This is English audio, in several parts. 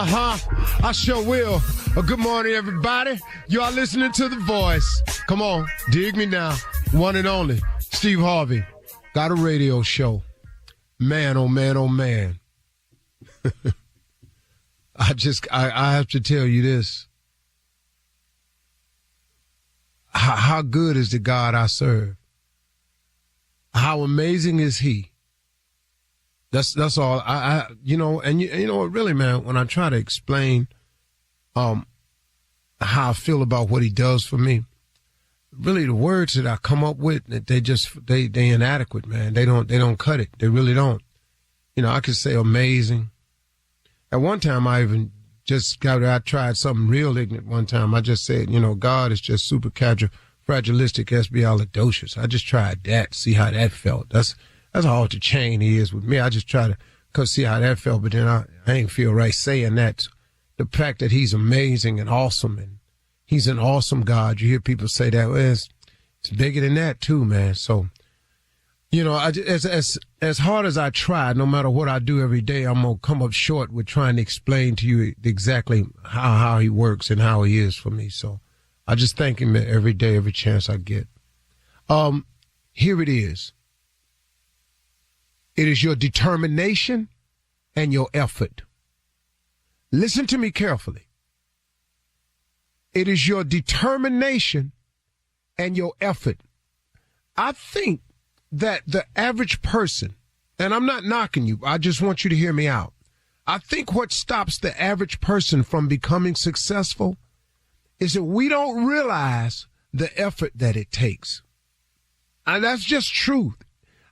I sure will. Good morning, everybody. You are listening to The Voice. Come on, dig me now. One and only, Steve Harvey. Got a radio show. Man, oh man, oh man. I have to tell you this. How good is the God I serve? How amazing is he? That's all. You know what, really, man, when I try to explain how I feel about what he does for me, really the words that I come up with, they inadequate, man. They don't cut it. They really don't. You know, I could say amazing. At one time, I tried something real ignorant one time. I just said, you know, God is just super fragilistic, espialidocious. I just tried that, see how that felt. That's how the chain he is with me. I just try to see how that felt, but then I ain't feel right saying that. The fact that he's amazing and awesome, and he's an awesome God. You hear people say that. Well, it's bigger than that too, man. So, you know, as hard as I try, no matter what I do every day, I'm going to come up short with trying to explain to you exactly how he works and how he is for me. So I just thank him every day, every chance I get. Here it is. It is your determination and your effort. Listen to me carefully. It is your determination and your effort. I think that the average person, and I'm not knocking you, I just want you to hear me out. I think what stops the average person from becoming successful is that we don't realize the effort that it takes. And that's just truth.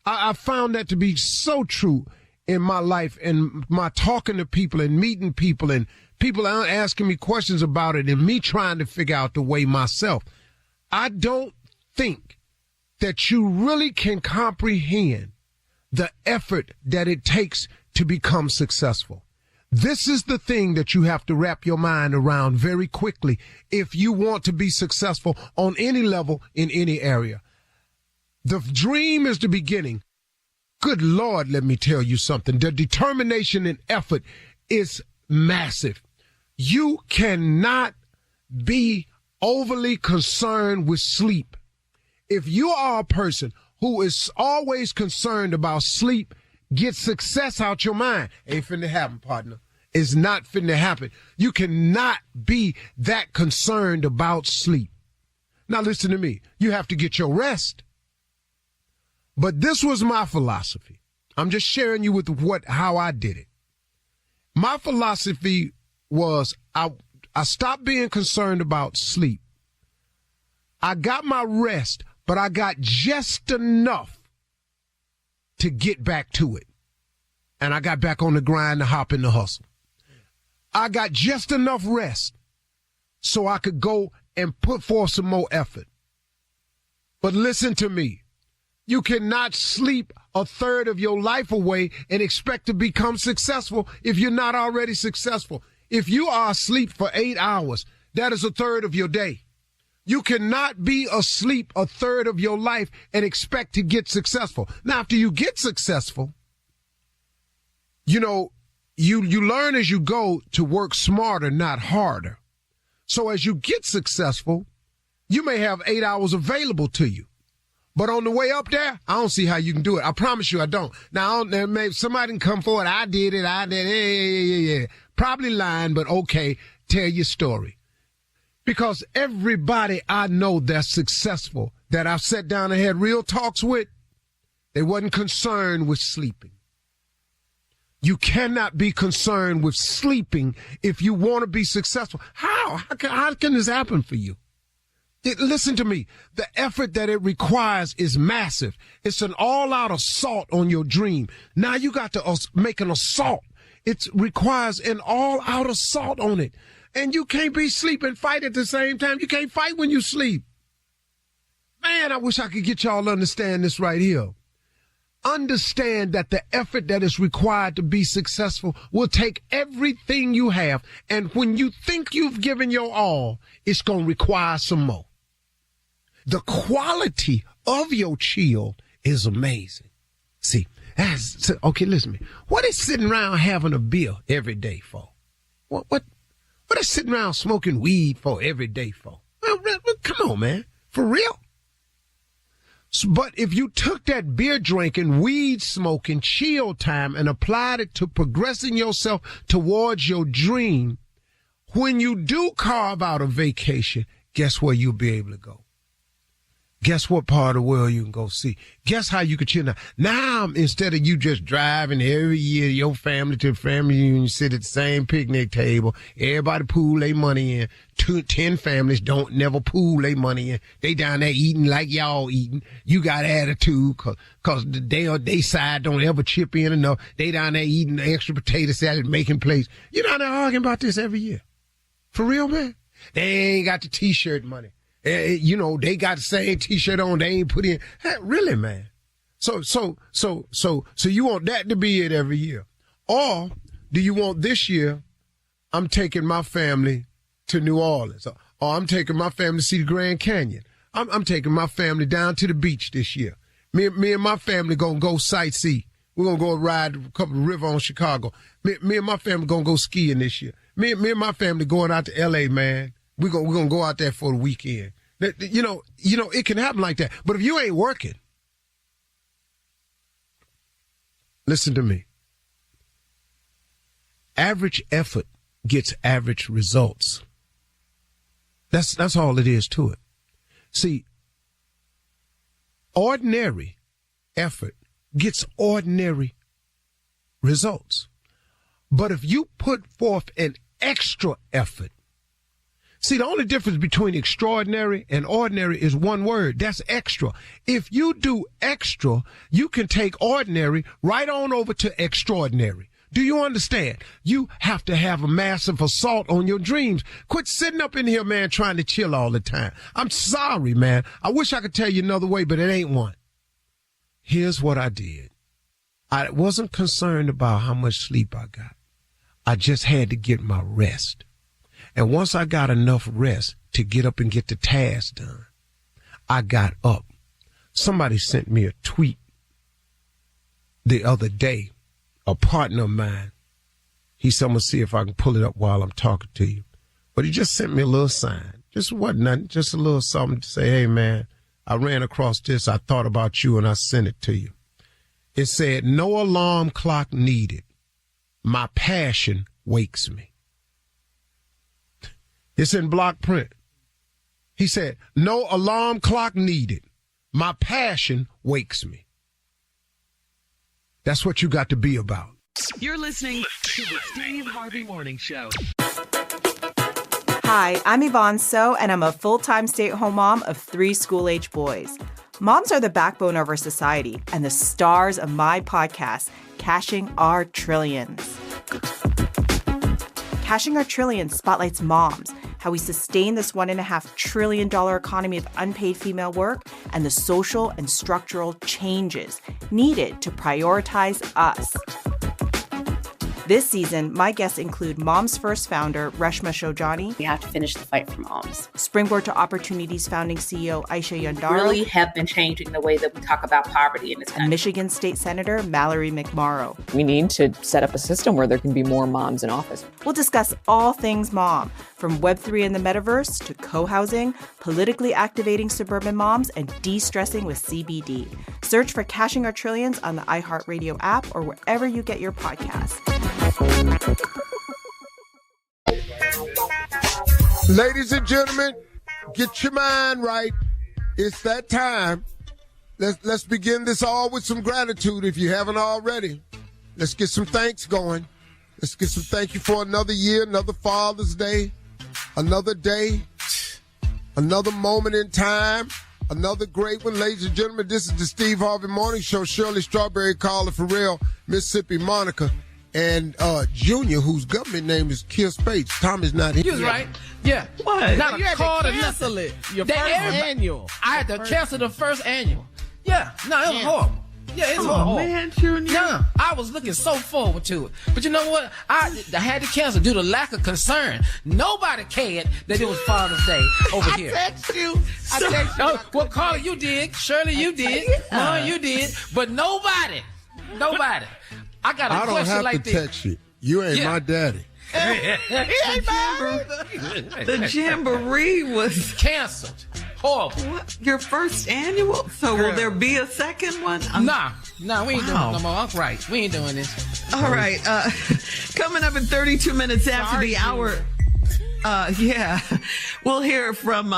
I found that to be so true in my life and my talking to people and meeting people and people asking me questions about it and me trying to figure out the way myself. I don't think that you really can comprehend the effort that it takes to become successful. This is the thing that you have to wrap your mind around very quickly if you want to be successful on any level in any area. The dream is the beginning. Good Lord, let me tell you something. The determination and effort is massive. You cannot be overly concerned with sleep. If you are a person who is always concerned about sleep, get success out your mind. Ain't finna happen, partner. It's not finna happen. You cannot be that concerned about sleep. Now listen to me. You have to get your rest. But this was my philosophy. I'm just sharing you with how I did it. My philosophy was I stopped being concerned about sleep. I got my rest, but I got just enough to get back to it. And I got back on the grind to hop in the hustle. I got just enough rest so I could go and put forth some more effort. But listen to me. You cannot sleep a third of your life away and expect to become successful if you're not already successful. If you are asleep for 8 hours, that is a third of your day. You cannot be asleep a third of your life and expect to get successful. Now, after you get successful, you know, you learn as you go to work smarter, not harder. So as you get successful, you may have 8 hours available to you. But on the way up there, I don't see how you can do it. I promise you I don't. Now, maybe somebody can come forward. I did it. Yeah. Probably lying, but okay, tell your story. Because everybody I know that's successful, that I've sat down and had real talks with, they wasn't concerned with sleeping. You cannot be concerned with sleeping if you want to be successful. How can this happen for you? Listen to me. The effort that it requires is massive. It's an all-out assault on your dream. Now you got to make an assault. It requires an all-out assault on it. And you can't be sleep and fight at the same time. You can't fight when you sleep. Man, I wish I could get y'all to understand this right here. Understand that the effort that is required to be successful will take everything you have. And when you think you've given your all, it's going to require some more. The quality of your chill is amazing. See, okay, listen to me. What is sitting around having a beer every day for? What they sitting around smoking weed for every day for? Well, come on, man. For real? But if you took that beer drinking, weed smoking, chill time and applied it to progressing yourself towards your dream, when you do carve out a vacation, guess where you'll be able to go? Guess what part of the world you can go see? Guess how you can chill now? Now, instead of you just driving every year, your family to the family reunion, sit at the same picnic table, everybody pool their money in. 10 families don't never pool their money in. They down there eating like y'all eating. You got attitude cause they side don't ever chip in enough. They down there eating the extra potato salad, making plates. You down there arguing about this every year. For real, man? They ain't got the t-shirt money. You know, they got the same t-shirt on. They ain't put in. Hey, really, man? So you want that to be it every year? Or do you want this year, I'm taking my family to New Orleans, or I'm taking my family to see the Grand Canyon. I'm taking my family down to the beach this year. Me and my family gonna go sightsee. We're gonna go ride a couple of river on Chicago. Me and my family gonna go skiing this year. Me and my family going out to L.A., man. We're gonna go out there for the weekend. You know, it can happen like that. But if you ain't working, listen to me. Average effort gets average results. That's all it is to it. See, ordinary effort gets ordinary results. But if you put forth an extra effort, see, the only difference between extraordinary and ordinary is one word. That's extra. If you do extra, you can take ordinary right on over to extraordinary. Do you understand? You have to have a massive assault on your dreams. Quit sitting up in here, man, trying to chill all the time. I'm sorry, man. I wish I could tell you another way, but it ain't one. Here's what I did. I wasn't concerned about how much sleep I got. I just had to get my rest. And once I got enough rest to get up and get the task done, I got up. Somebody sent me a tweet the other day, a partner of mine. He said, I'm going to see if I can pull it up while I'm talking to you. But he just sent me a little sign. Just wasn't nothing, just a little something to say, hey, man, I ran across this. I thought about you and I sent it to you. It said, no alarm clock needed. My passion wakes me. It's in block print. He said, no alarm clock needed. My passion wakes me. That's what you got to be about. You're listening to the Steve Harvey Morning Show. Hi, I'm Yvonne So, and I'm a full-time stay-at-home mom of 3 school-age boys. Moms are the backbone of our society and the stars of my podcast, Cashing Our Trillions. Cashing Our Trillions spotlights moms, how we sustain this $1.5 trillion economy of unpaid female work, and the social and structural changes needed to prioritize us. This season, my guests include Moms First founder Reshma Shojani. We have to finish the fight for moms. Springboard to Opportunities founding CEO Aisha Yandaro. Really have been changing the way that we talk about poverty in this country. And Michigan State Senator Mallory McMorrow. We need to set up a system where there can be more moms in office. We'll discuss all things mom, from Web3 and the metaverse to co-housing, politically activating suburban moms, and de-stressing with CBD. Search for Cashing Our Trillions on the iHeartRadio app or wherever you get your podcasts. Ladies and gentlemen, get your mind right. It's that time. Let's begin this all with some gratitude if you haven't already. Let's get some thanks going. Let's get some thank you for another year, another Father's Day, another day, another moment in time, another great one. Ladies and gentlemen, this is the Steve Harvey Morning Show. Shirley Strawberry, Carla Farrell, Mississippi Monica, and Junior, whose government name is Kill Spates. Tom is not here. You was right. Yeah. What? Not You a had call to or cancel nothing. it. Your first annual. I had to cancel the first annual. Yeah. No, it was horrible. Yeah, it's Come horrible. on, man, Junior. No, I was looking so forward to it. But you know what? I had to cancel due to lack of concern. Nobody cared that it was Father's Day over here. I text you. Well, Carla, you did. Shirley, you did. Mom, you did. But nobody. I got a I don't question have like to this. text you. You ain't my daddy. The jamboree was canceled. Horrible. What? Your first annual? So will there be a second one? Nah, we ain't doing it no more. I'm right. We ain't doing this. All right. Coming up in 32 minutes after the hour. We'll hear from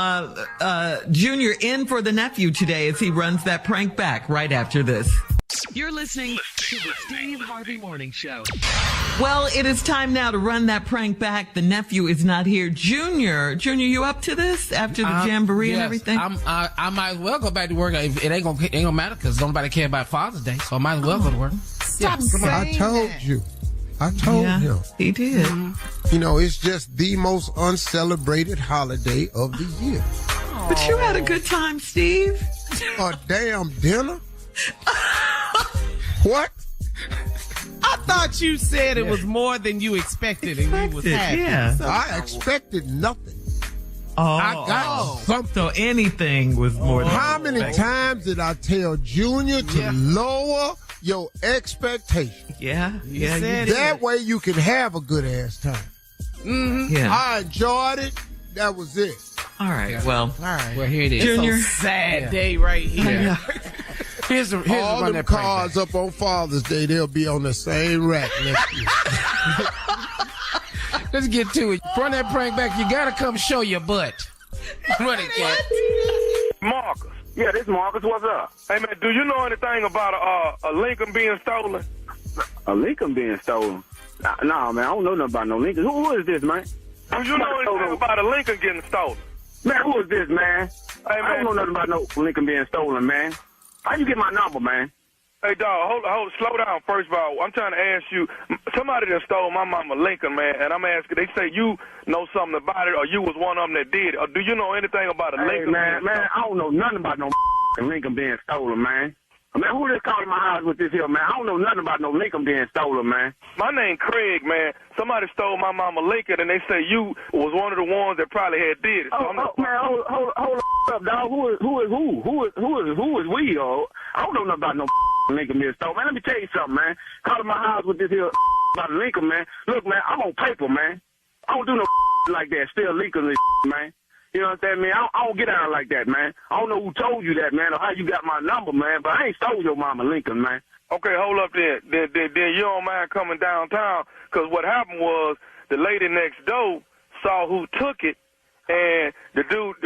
Junior in for the nephew today as he runs that prank back right after this. You're listening To the Steve Harvey Morning Show. Well, it is time now to run that prank back. The nephew is not here. Junior, you up to this after the jamboree and everything? I might as well go back to work. It ain't gonna matter because nobody care about Father's Day, so I might as well go to work. Stop saying I told you. I told him. He did. You know, it's just the most uncelebrated holiday of the year. But you had a good time, Steve. A damn dinner? What? I thought you said it was more than you expected and you was happy. Yeah. So, I expected nothing. I got something. So anything was more than How many times did I tell Junior to lower your expectations? Yeah. That way you can have a good ass time. Mm-hmm. Yeah. I enjoyed it. That was it. All right. Well, Well, here it is. Junior. it's a sad day right here. Here's all the them cars up on Father's Day, they'll be on the same rack next year. Let's get to it. Run that prank back. You gotta come show your butt. Run it, cat. Marcus. Yeah, this Marcus. What's up? Hey, man, do you know anything about a Lincoln being stolen? A Lincoln being stolen? Nah, man, I don't know nothing about no Lincoln. Who is this, man? Do you know anything about a Lincoln getting stolen? Man, who is this, man? Hey, man, I don't know nothing about no Lincoln being stolen, man. How you get my number, man? Hey, dog, hold, slow down. First of all, I'm trying to ask you. Somebody that stole my mama Lincoln, man, and I'm asking. They say you know something about it, or you was one of them that did it. Or do you know anything about a Lincoln? Man, I don't know nothing about no Lincoln being stolen, man. Man, who just calling my house with this here, man? I don't know nothing about no Lincoln being stolen, man. My name Craig, man. Somebody stole my mama Lincoln, and they say you was one of the ones that probably had did it. So man, hold up, dog. Who is we, yo? I don't know nothing about no Lincoln being stolen, man. Let me tell you something, man. Calling my house with this here about Lincoln, man. Look, man, I'm on paper, man. I don't do no like that. Still Lincoln, man. You know what I'm saying, man? I don't get out like that, man. I don't know who told you that, man, or how you got my number, man, but I ain't stole your mama Lincoln, man. Okay, hold up then. Then you don't mind coming downtown, because what happened was the lady next door saw who took it, and the dude,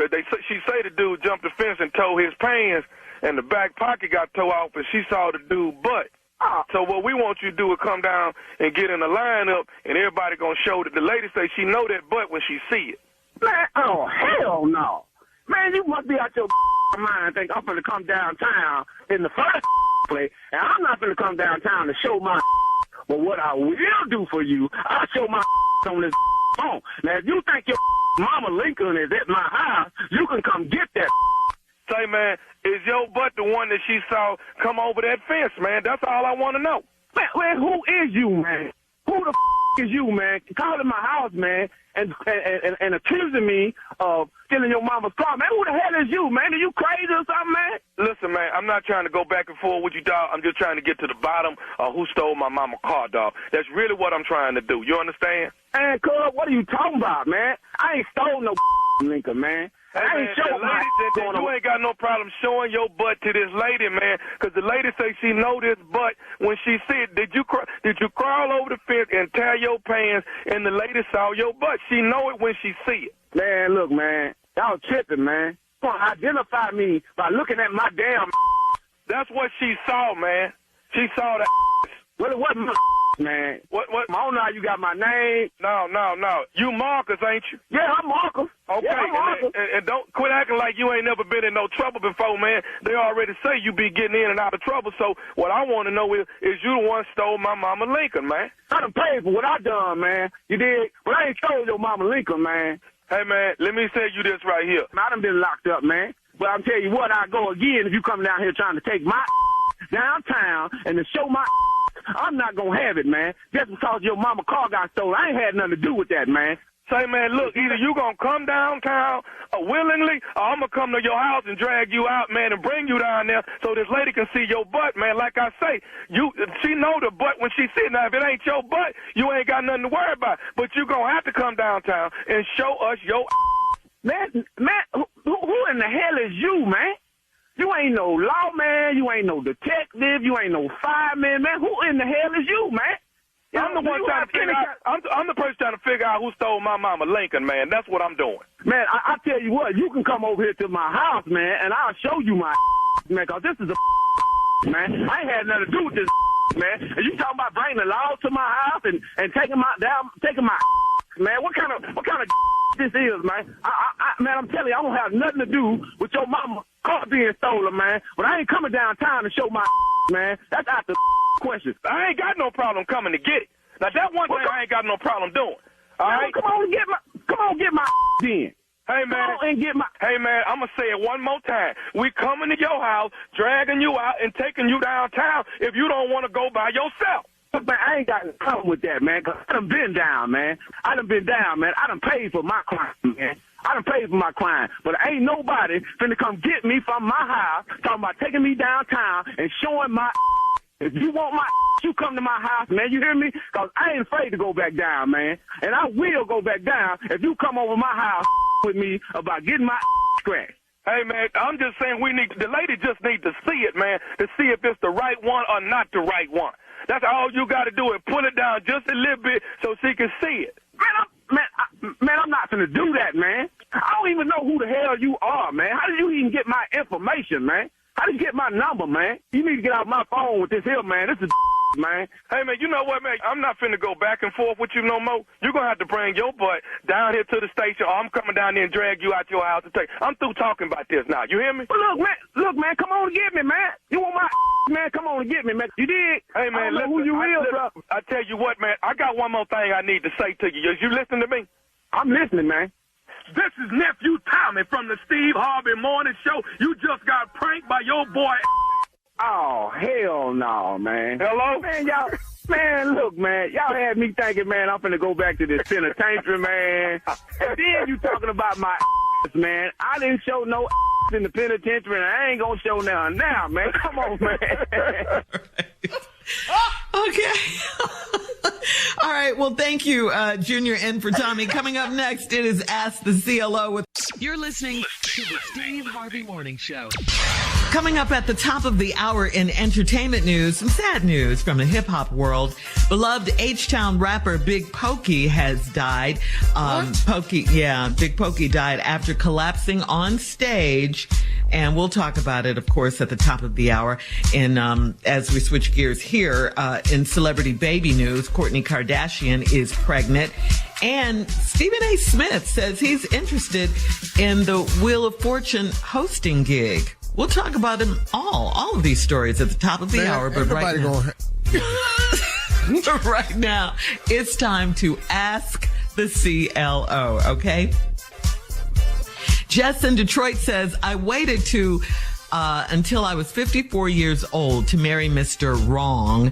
she say the dude jumped the fence and tore his pants, and the back pocket got tore off, and she saw the dude butt. So what we want you to do is come down and get in the lineup, and everybody going to show that the lady say she know that butt when she see it. Man, oh, hell no. Man, you must be out your mind think I'm going to come downtown in the first place, and I'm not going to come downtown to show my but what I will do for you, I'll show my on this phone. Now, if you think your mama Lincoln is at my house, you can come get that. Say, man, is your butt the one that she saw come over that fence, man? That's all I want to know. Man, who is you, man? Who the is you, man? Calling my house, man, and accusing me of stealing your mama's car. Man, who the hell is you, man? Are you crazy or something, man? Listen, man, I'm not trying to go back and forth with you, dog. I'm just trying to get to the bottom of who stole my mama's car, dog. That's really what I'm trying to do. You understand? Man, cuz, what are you talking about, man? I ain't stole no Lincoln, man. Hey, I ain't showing my you ain't got no problem showing your butt to this lady, man, because the lady say she know this butt when she see it. Did you crawl over the fence and tear your pants, and the lady saw your butt? She know it when she see it. Man, look, man, y'all tripping, man. You want to identify me by looking at my damn. That's what she saw, man. She saw that. Well, it wasn't my man. What? I don't know how you got my name. No. You Marcus, ain't you? Yeah, I'm Marcus. Okay, yeah, I'm Marcus. And don't quit acting like you ain't never been in no trouble before, man. They already say you be getting in and out of trouble. So what I want to know is you the one stole my mama Lincoln, man? I done paid for what I done, man. You did? But I ain't stole your mama Lincoln, man. Hey, man, let me say you this right here. I done been locked up, man. But I'm telling you what, I go again if you come down here trying to take my downtown and to show my I'm not going to have it, man. Just because your mama car got stolen, I ain't had nothing to do with that, man. Say, man, look, either you going to come downtown willingly, or I'm going to come to your house and drag you out, man, and bring you down there so this lady can see your butt, man. Like I say, she know the butt when she see it. Now, if it ain't your butt, you ain't got nothing to worry about. But you going to have to come downtown and show us your Man, who in the hell is you, man? You ain't no lawman, you ain't no detective, you ain't no fireman, man. Who in the hell is you, man? I'm the one trying to figure out. I'm the person trying to figure out who stole my mama Lincoln, man. That's what I'm doing. Man, I tell you what, you can come over here to my house, man, and I'll show you my man, because this is a man. I ain't had nothing to do with this, man. And you talking about bringing the law to my house and taking my man? What kind of this is, man? Man, I'm telling you, I don't have nothing to do with your mama car being stolen, man. But I ain't coming downtown to show my man. That's out the question. I ain't got no problem coming to get it. Now that one thing I ain't got no problem doing. All right, come on, get my then. Hey man, hey man, I'm gonna say it one more time. We coming to your house, dragging you out, and taking you downtown if you don't want to go by yourself. Man, I ain't got a problem with that, man, because I done been down, man. I done paid for my crime, man. I done paid for my crime. But ain't nobody finna come get me from my house talking about taking me downtown and showing my If you want my you come to my house, man. You hear me? Because I ain't afraid to go back down, man. And I will go back down if you come over my house with me about getting my scratched. Hey, man, I'm just saying the lady just need to see it, man, to see if it's the right one or not the right one. That's all you got to do is pull it down just a little bit so she can see it. Man, I'm not going to do that, man. I don't even know who the hell you are, man. How did you even get my information, man? How did you get my number, man? You need to get off my phone with this here, man. This is man. Hey, man, you know what, man? I'm not finna go back and forth with you no more. You're going to have to bring your butt down here to the station, or I'm coming down there and drag you out your house to take. I'm through talking about this now. You hear me? Well, look, man, come on and get me, man. You want my man? Come on and get me, man. You did? Hey, man, listen, who you is, bro. I tell you what, man, I got one more thing I need to say to you. You listen to me? I'm listening, man. This is Nephew Tommy from the Steve Harvey Morning Show. You just got pranked by your boy. Oh, hell no, man. Hello? Man, y'all, man, look, man, y'all had me thinking, man, I'm finna go back to this penitentiary, man. And then you talking about my man. I didn't show no in the penitentiary, and I ain't gonna show now, man. Come on, man. Okay. All right. Well, thank you, Junior in for Tommy. Coming up next, it is Ask the CLO with. You're listening to the Steve Harvey Morning Show. Coming up at the top of the hour in entertainment news, some sad news from the hip hop world. Beloved H-Town rapper Big Pokey has died. Big Pokey died after collapsing on stage. And we'll talk about it, of course, at the top of the hour. And as we switch gears here, in celebrity baby news, Kourtney Kardashian is pregnant. And Stephen A. Smith says he's interested in the Wheel of Fortune hosting gig. We'll talk about them all of these stories at the top of the hour. But right now, it's time to Ask the CLO, okay? Jess in Detroit says, I waited until I was 54 years old to marry Mr. Wrong.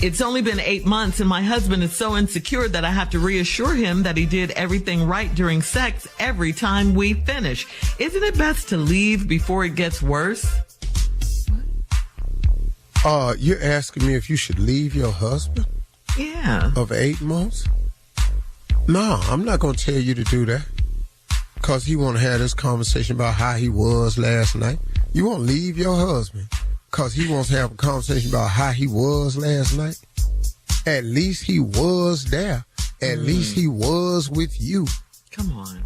It's only been 8 months and my husband is so insecure that I have to reassure him that he did everything right during sex every time we finish. Isn't it best to leave before it gets worse? You're asking me if you should leave your husband? Yeah. Of 8 months? No, I'm not going to tell you to do that. Because he want to have this conversation about how he was last night. You won't leave your husband because he wants to have a conversation about how he was last night. At least he was there. At least he was with you. Come on.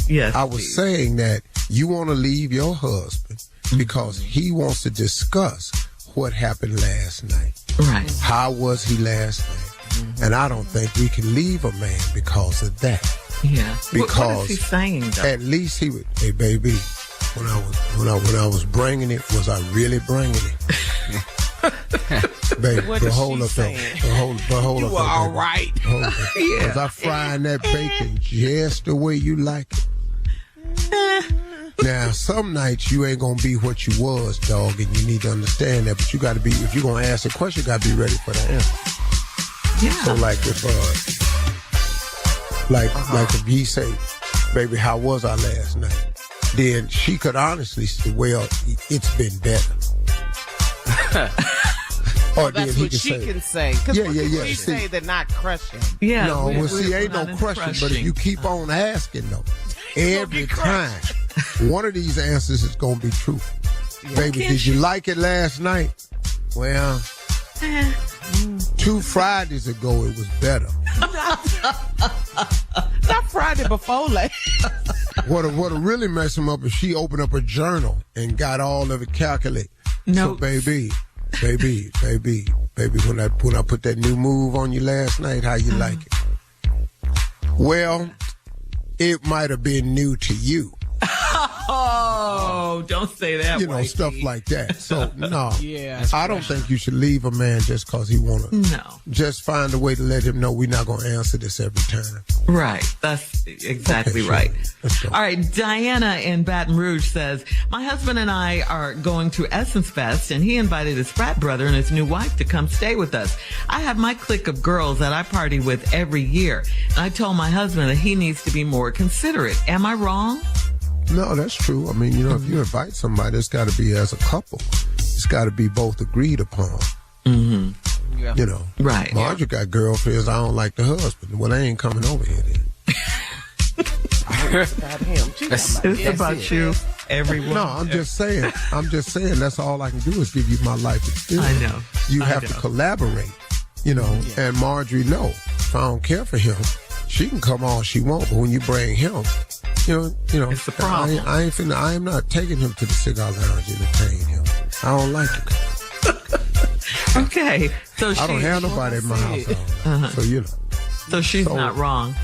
Yes. I was saying that you want to leave your husband because he wants to discuss what happened last night. Right. How was he last night? And I don't think we can leave a man because of that. Yeah. Because what is he saying, though? At least he would. Hey, baby, when I was bringing it, was I really bringing it? Baby, what but is hold she up saying? though. Hold you up. You are all right. Yeah. Was I frying that bacon just the way you like it? Now, some nights you ain't gonna be what you was, dog, and you need to understand that. But you got to be. If you're gonna ask a question, you got to be ready for the answer. Yeah. So, like, if Like if he say, baby, how was I last night? Then she could honestly say, well, it's been better. Or that's then he what she can say. Yeah. She say they're not crushing. Yeah. No, ain't no crushing. But if you keep on asking, though, every time, one of these answers is going to be true. Baby, did you like it last night? Well, 2 Fridays ago, it was better. Not Friday before last. What'll really mess him up is she opened up a journal and got all of it calculated. No, so baby, when I put that new move on you last night, how you like it? Well, it might have been new to you. Oh, don't say that. You know, stuff like that. So no, yeah, I don't think you should leave a man just because he wanna. No, just find a way to let him know we're not gonna answer this every time. Right, that's exactly right. All right, Diana in Baton Rouge says, my husband and I are going to Essence Fest, and he invited his frat brother and his new wife to come stay with us. I have my clique of girls that I party with every year, and I told my husband that he needs to be more considerate. Am I wrong? No, that's true. I mean, you know, if you invite somebody, it's got to be as a couple. It's got to be both agreed upon. Mm-hmm. Yeah. You know, right? Marjorie got girlfriends. I don't like the husband. Well, they ain't coming over here then. It's about him. It's about you. Everyone. No, I'm just saying. That's all I can do is give you my life experience. I know. You have to collaborate. You know, and Marjorie, no, if I don't care for him, she can come all she wants. But when you bring him, you know, it's the problem. I am not taking him to the cigar lounge and entertain him. I don't like it. Okay, so I don't have nobody in my house. So you know. So she's not wrong.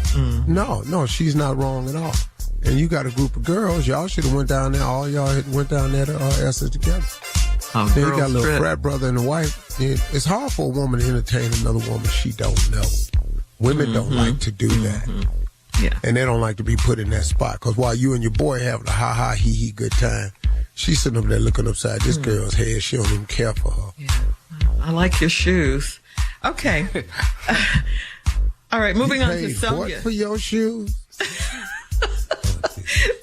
No, she's not wrong at all. And you got a group of girls. Y'all should have went down there. All y'all went down there to Essence together. Oh, then you got a little frat brother and a wife. It's hard for a woman to entertain another woman she don't know. Women don't like to do that. Yeah. And they don't like to be put in that spot. Because while you and your boy having a ha-ha, hee-hee good time, she's sitting up there looking upside this girl's head. She don't even care for her. Yeah. I like your shoes. Okay. All right, moving on to Sonia. What for your shoes?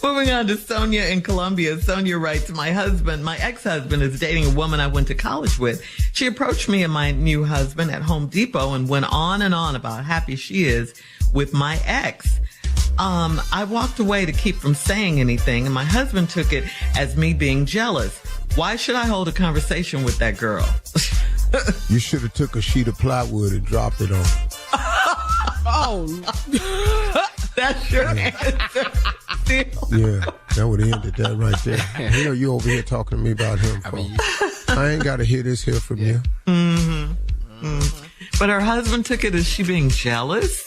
Moving on to Sonia in Columbia. Sonia writes, my ex-husband is dating a woman I went to college with. She approached me and my new husband at Home Depot and went on and on about how happy she is with my ex. I walked away to keep from saying anything, and my husband took it as me being jealous. Why should I hold a conversation with that girl? You should have took a sheet of plywood and dropped it on her. Oh, that's your answer. Yeah, that would have ended that right there. Hell, you over here talking to me about him. I ain't got to hear this here from you. But her husband took it as she being jealous?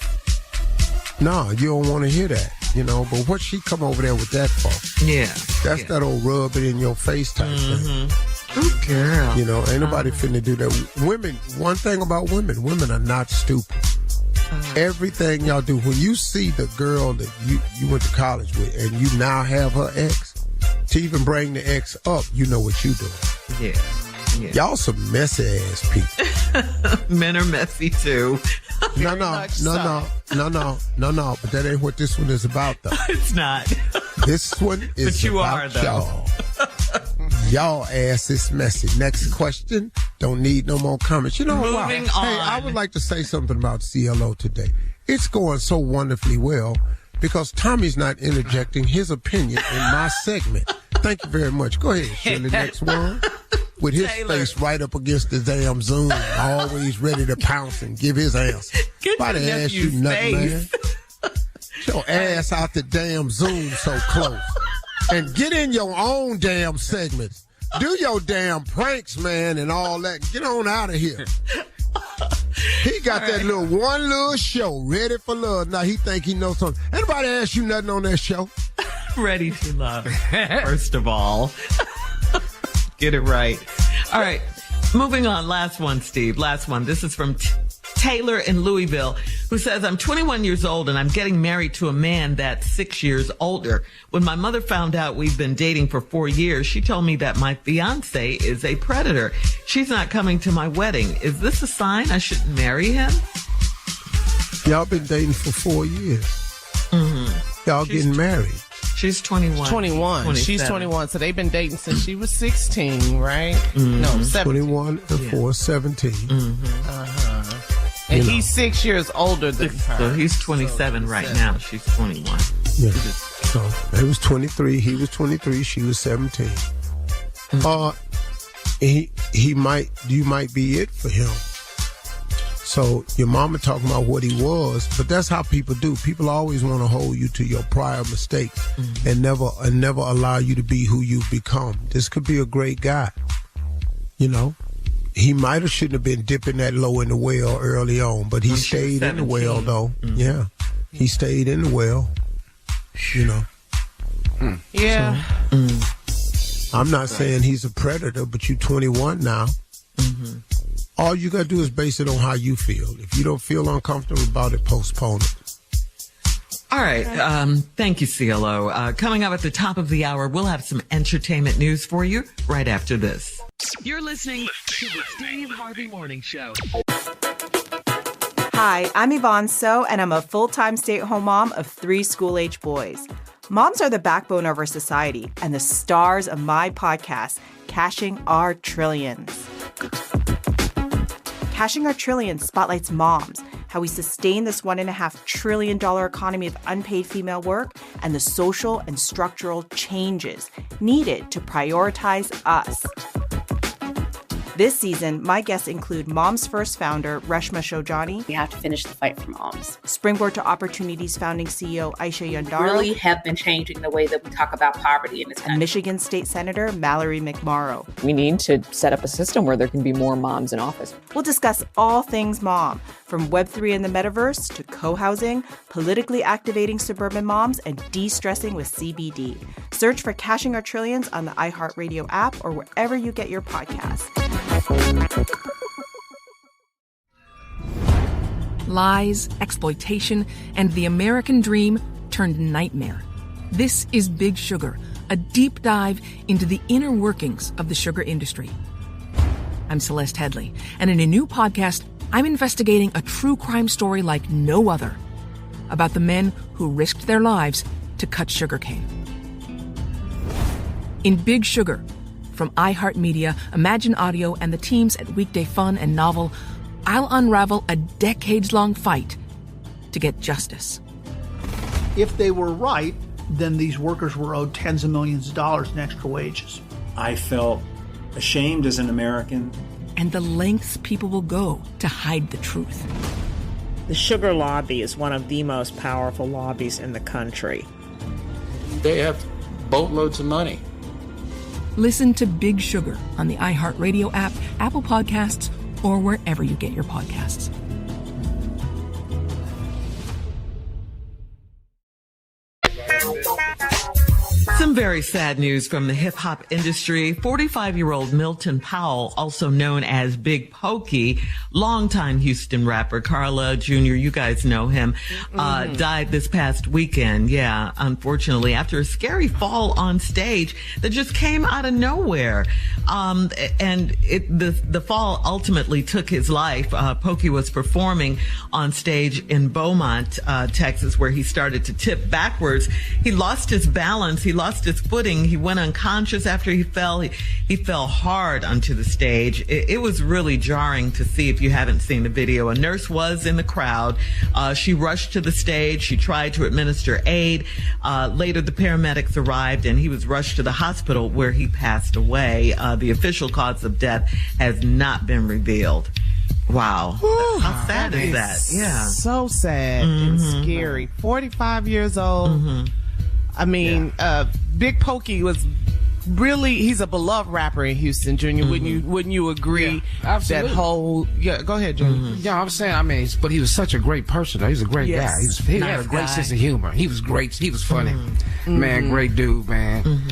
No, you don't want to hear that, you know. But what she come over there with that for? Yeah. That's that old rub it in your face type thing. Oh, girl. You know, ain't nobody finna do that. Women, one thing about women are not stupid. Everything y'all do, when you see the girl that you went to college with and you now have her ex, to even bring the ex up, you know what you doing. Yeah. Y'all some messy ass people. Men are messy too. No. But that ain't what this one is about, though. It's not. This one is but you about are, though. y'all. Y'all ass is messy. Next question. Don't need no more comments. You know what? Moving on. Hey, I would like to say something about CLO today. It's going so wonderfully well because Tommy's not interjecting his opinion in my segment. Thank you very much. Go ahead, Shirley. Next one. With his face right up against the damn Zoom, always ready to pounce and give his answer. Why the ass you nothing, man? Get your ass out the damn Zoom so close. And get in your own damn segments. Do your damn pranks, man, and all that. Get on out of here. He got that one little show ready for love. Now he think he knows something. Anybody ask you nothing on that show? Ready to love. First of all. Get it right. All right. Moving on. Last one, Steve. Last one. This is from Taylor in Louisville, who says, I'm 21 years old and I'm getting married to a man that's 6 years older. When my mother found out we've been dating for 4 years, she told me that my fiance is a predator. She's not coming to my wedding. Is this a sign I shouldn't marry him? Y'all been dating for 4 years. Y'all getting married. She's 21. 21. 27. She's 21. So they've been dating since she was 16, right? No, 17. 21 and 4, 17. And he's 6 years older than her. So he's 27 right now. She's 21. Yeah. So it was 23. He was 23. She was 17. You might be it for him. So your mama talking about what he was, but that's how people do. People always want to hold you to your prior mistakes and never allow you to be who you've become. This could be a great guy. You know, he might have shouldn't have been dipping that low in the well early on, but he stayed in the well though. Yeah, he stayed in the well. You know. Yeah. So, I'm not saying he's a predator, but you're 21 now. All you got to do is base it on how you feel. If you don't feel uncomfortable about it, postpone it. All right. Thank you, CLO. Coming up at the top of the hour, we'll have some entertainment news for you right after this. You're listening to the Steve Harvey Morning Show. Hi, I'm Yvonne So, and I'm a full-time stay-at-home mom of 3 school-age boys. Moms are the backbone of our society and the stars of my podcast, Cashing Our Trillions. Cashing Our Trillions spotlights moms, how we sustain this $1.5 trillion economy of unpaid female work, and the social and structural changes needed to prioritize us. This season, my guests include Moms First founder Reshma Shojani. We have to finish the fight for moms. Springboard to Opportunities founding CEO Aisha Yandaro. Really have been changing the way that we talk about poverty in this country. And Michigan State Senator Mallory McMorrow. We need to set up a system where there can be more moms in office. We'll discuss all things mom, from Web3 and the metaverse to co-housing, politically activating suburban moms, and de-stressing with CBD. Search for Cashing Our Trillions on the iHeartRadio app or wherever you get your podcasts. Lies, exploitation, and the American dream turned nightmare. This is Big Sugar, a deep dive into the inner workings of the sugar industry. I'm Celeste Headley, and in a new podcast, I'm investigating a true crime story like no other about the men who risked their lives to cut sugarcane. In Big Sugar, from iHeartMedia, Imagine Audio, and the teams at Weekday Fun and Novel, I'll unravel a decades-long fight to get justice. If they were right, then these workers were owed tens of millions of dollars in extra wages. I felt ashamed as an American. And the lengths people will go to hide the truth. The sugar lobby is one of the most powerful lobbies in the country. They have boatloads of money. Listen to Big Sugar on the iHeartRadio app, Apple Podcasts, or wherever you get your podcasts. Some very sad news from the hip-hop industry. 45-year-old Milton Powell, also known as Big Pokey, longtime Houston rapper, Carla Jr., you guys know him, died this past weekend. Yeah, unfortunately, after a scary fall on stage that just came out of nowhere. The fall ultimately took his life. Pokey was performing on stage in Beaumont, Texas, where he started to tip backwards. He lost his balance. He lost his footing. He went unconscious after he fell. He fell hard onto the stage. It was really jarring to see if you haven't seen the video. A nurse was in the crowd. She rushed to the stage. She tried to administer aid. Later, the paramedics arrived and he was rushed to the hospital where he passed away. The official cause of death has not been revealed. Wow. How sad is that? Yeah. So sad and scary. 45 years old. I mean, Big Pokey was really, he's a beloved rapper in Houston, Junior. Wouldn't you agree? Yeah, absolutely. That whole, go ahead, Junior. Yeah, I'm saying, but he was such a great person. He's a great guy. He had a great sense of humor. He was great. He was funny. Man, great dude, man.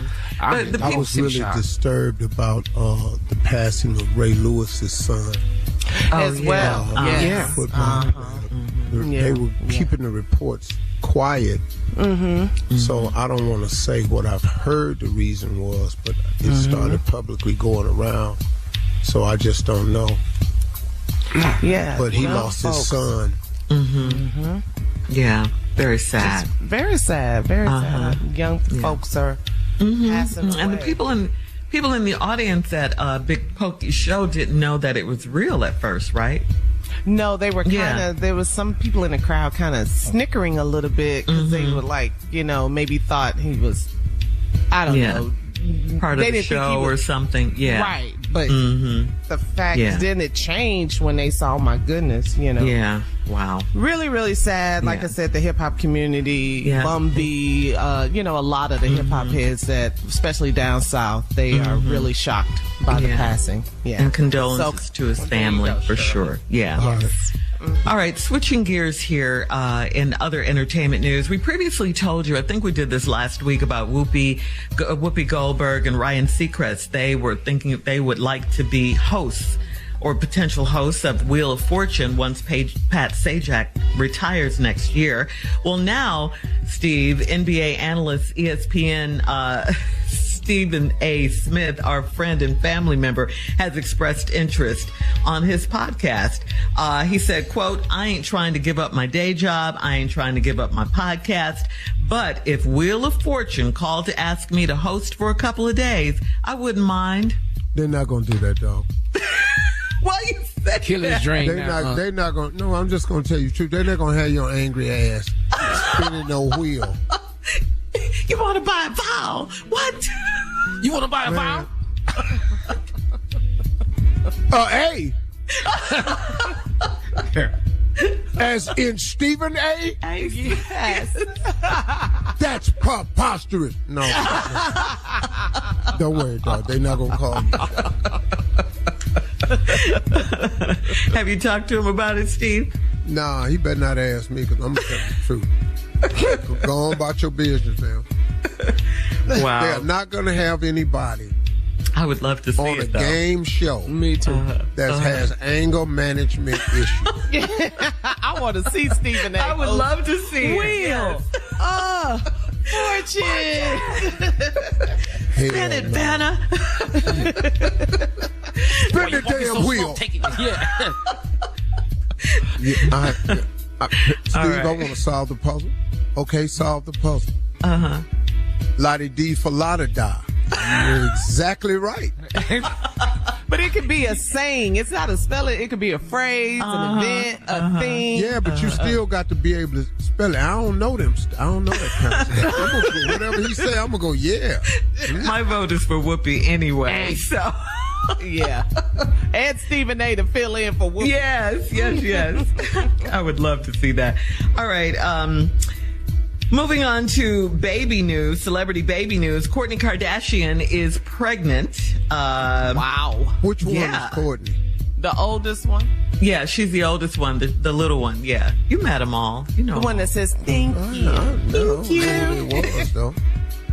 I was really disturbed about the passing of Ray Lewis's son. As well. They were keeping the reports quiet. So I don't want to say what I've heard the reason was, but it started publicly going around. So I just don't know. Yeah. But he lost his son Yeah, very sad. It's very sad. Very sad. Young folks are passing away. And the people in the audience at Big Pokey show didn't know that it was real at first, right? No, they were there was some people in the crowd kind of snickering a little bit because they were like, maybe thought he was, I don't know. Part of the show or something. Yeah. Right. But the fact then it changed when they saw, my goodness, Yeah. Wow. Really, really sad. Like I said, the hip hop community, Bumby, a lot of the hip hop heads that, especially down south, they are really shocked by the passing. Yeah. And condolences to his family for sure. Yeah. Yes. All right, switching gears here in other entertainment news. We previously told you, I think we did this last week, about Whoopi Goldberg and Ryan Seacrest. They were thinking they would like to be hosts or potential hosts of Wheel of Fortune once Pat Sajak retires next year. Well, now, Steve, NBA analyst, ESPN, Stephen A. Smith, our friend and family member, has expressed interest on his podcast. He said, quote, "I ain't trying to give up my day job. I ain't trying to give up my podcast. But if Wheel of Fortune called to ask me to host for a couple of days, I wouldn't mind." They're not going to do that, dog. Why you say Kill his that? dream They're not going to. No, I'm just going to tell you the truth. They're not going to have your angry ass spinning no wheel. You want to buy a vowel? What? You want to buy a vowel? A. As in Stephen A? Yes. That's preposterous. No. Don't worry, dog. They're not going to call you. Have you talked to him about it, Steve? Nah, he better not ask me because I'm going to tell the truth. Go on about your business, man. Wow. They're not going to have anybody I would love to see on a it, though. game show Me too. that has anger management issues. I want to see Stephen A. I would love to see Wheel. Fortune. Spin it, Vanna. Spin the damn wheel. Steve, I want to solve the puzzle. Okay, solve the puzzle. Lottie D for Lotta Da. You're exactly right. But it could be a saying. It's not a spelling. It could be a phrase, an event, a thing. Yeah, but you still got to be able to spell it. I don't know them. I don't know that kind of stuff. I'm gonna go, whatever he say, I'm going to go, yeah. My vote is for Whoopi anyway, so... Yeah. And Stephen A. to fill in for Whoopi. Yes. I would love to see that. All right. Moving on to baby news, celebrity baby news. Kourtney Kardashian is pregnant. Wow. Which one is Kourtney? The oldest one? Yeah, she's the oldest one, the little one. Yeah. You met them all. You know. The one that says, thank you. Thank you. It was, though.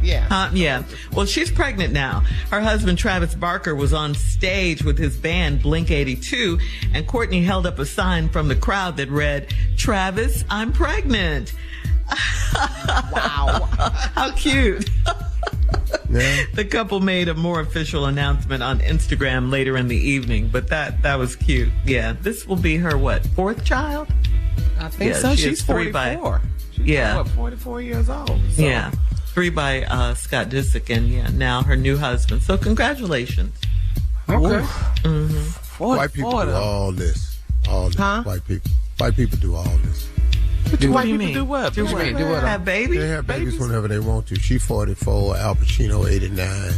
Yeah. Yeah. Well, she's pregnant now. Her husband, Travis Barker, was on stage with his band, Blink 82, and Kourtney held up a sign from the crowd that read, "Travis, I'm pregnant." Wow. How cute. Yeah. The couple made a more official announcement on Instagram later in the evening, but that was cute. Yeah. This will be her, fourth child? I think so. She's 44. She's 44 years old. So. Yeah. 3 by Scott Disick, and now her new husband. So congratulations. Okay. White people do all this. Huh? White people do all this. White people do what? Do what? Have babies? They have babies whenever they want to. She 44, Al Pacino 89.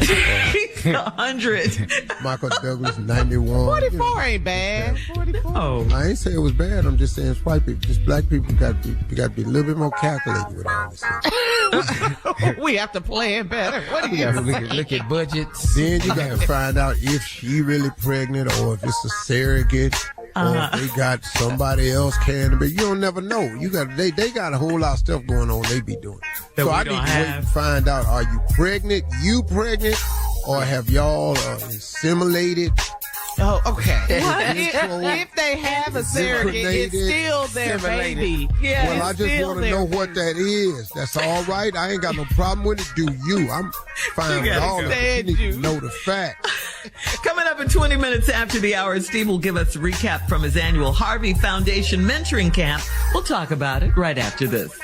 He's 100. Michael Douglas 91. 44 ain't bad. 44. Oh. I ain't say it was bad. I'm just saying it's white people. Just black people got to be a little bit more calculated with all this stuff. We have to plan better. What do you look at budgets? Then you got to find out if she really pregnant or if it's a surrogate. Or if they got somebody else carrying it. You don't never know. They got a whole lot of stuff going on they be doing. So I need to wait and find out, are you pregnant, or have y'all assimilated Oh, okay. If they have a surrogate, it's still their baby. Yeah, well, I just want to know what that is. That's all right. I ain't got no problem with it. Do you? I'm fine with all of it. You need to know the fact. Coming up in 20 minutes after the hour, Steve will give us a recap from his annual Harvey Foundation Mentoring Camp. We'll talk about it right after this.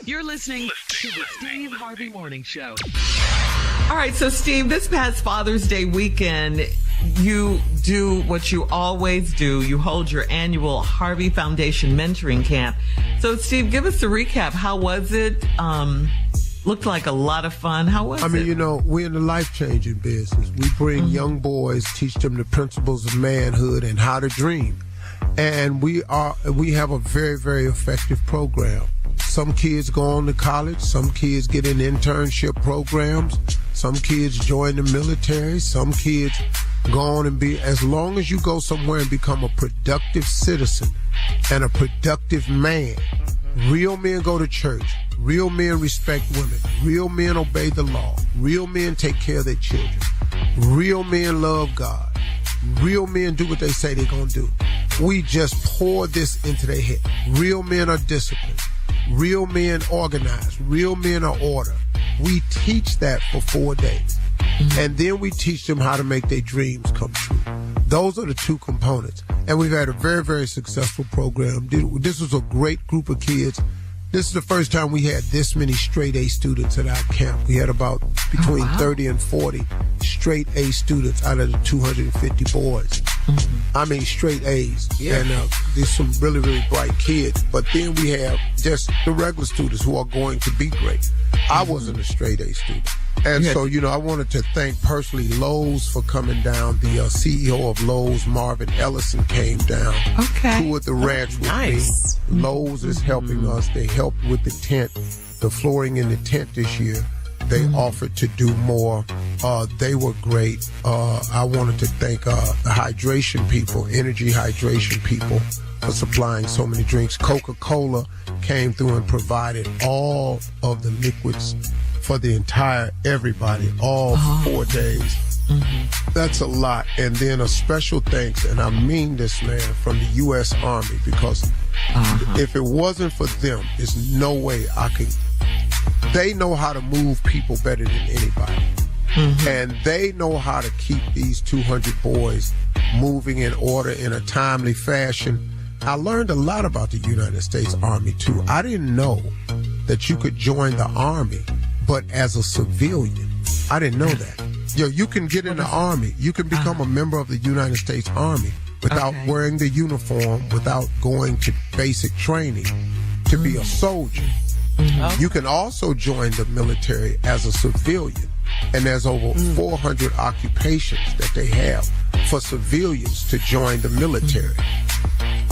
You're listening to the Steve Harvey Morning Show. All right, so Steve, this past Father's Day weekend, you do what you always do. You hold your annual Harvey Foundation Mentoring Camp. So, Steve, give us a recap. How was it? Looked like a lot of fun. How was it? I mean, you know, we're in the life-changing business. We bring young boys, teach them the principles of manhood and how to dream. And we have a very, very effective program. Some kids go on to college. Some kids get in internship programs. Some kids join the military. Some kids go on and as long as you go somewhere and become a productive citizen and a productive man. Real men go to church. Real men respect women. Real men obey the law. Real men take care of their children. Real men love God. Real men do what they say they're going to do. We just pour this into their head. Real men are disciplined. Real men organize. Real men are order. We teach that for 4 days. And then we teach them how to make their dreams come true. Those are the two components. And we've had a very, very successful program. This was a great group of kids. This is the first time we had this many straight A students at our camp. We had about between 30 and 40 straight A students out of the 250 boys. I mean, straight A's. Yeah. And there's some really, really bright kids. But then we have just the regular students who are going to be great. I wasn't a straight A student. And so, you know, I wanted to thank personally Lowe's for coming down. The CEO of Lowe's, Marvin Ellison, came down. Toured the ranch with me. Lowe's is helping us. They helped with the tent, the flooring in the tent this year. They offered to do more. They were great. I wanted to thank the hydration people, energy hydration people, for supplying so many drinks. Coca-Cola came through and provided all of the liquids for the entire everybody, all 4 days. That's a lot. And then a special thanks, and I mean this, man, from the U.S. Army, because if it wasn't for them, there's no way I could. They know how to move people better than anybody. And they know how to keep these 200 boys moving in order in a timely fashion. I learned a lot about the United States Army, too. I didn't know that you could join the Army, but as a civilian. I didn't know that. You can get in the Army. You can become a member of the United States Army without wearing the uniform, without going to basic training to be a soldier. You can also join the military as a civilian. And there's over 400 occupations that they have for civilians to join the military.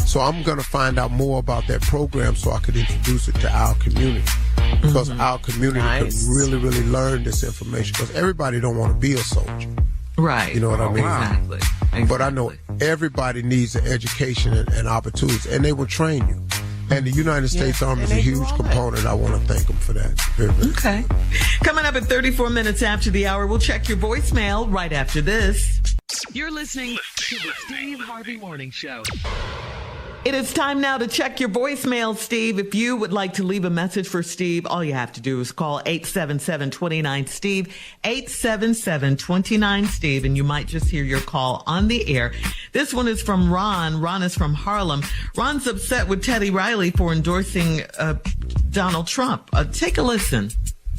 So I'm going to find out more about that program so I could introduce it to our community. Because our community could really, really learn this information. Because everybody don't want to be a soldier. Right. You know what I mean? Exactly. But I know everybody needs an education and opportunities. And they will train you. And the United States Army is a huge component. I want to thank them for that. Very, very Coming up at 34 minutes after the hour, we'll check your voicemail right after this. You're listening to the Steve Harvey Morning Show. It is time now to check your voicemail, Steve. If you would like to leave a message for Steve, all you have to do is call 877-29-STEVE, 877-29-STEVE, and you might just hear your call on the air. This one is from Ron. Ron is from Harlem. Ron's upset with Teddy Riley for endorsing Donald Trump. Take a listen.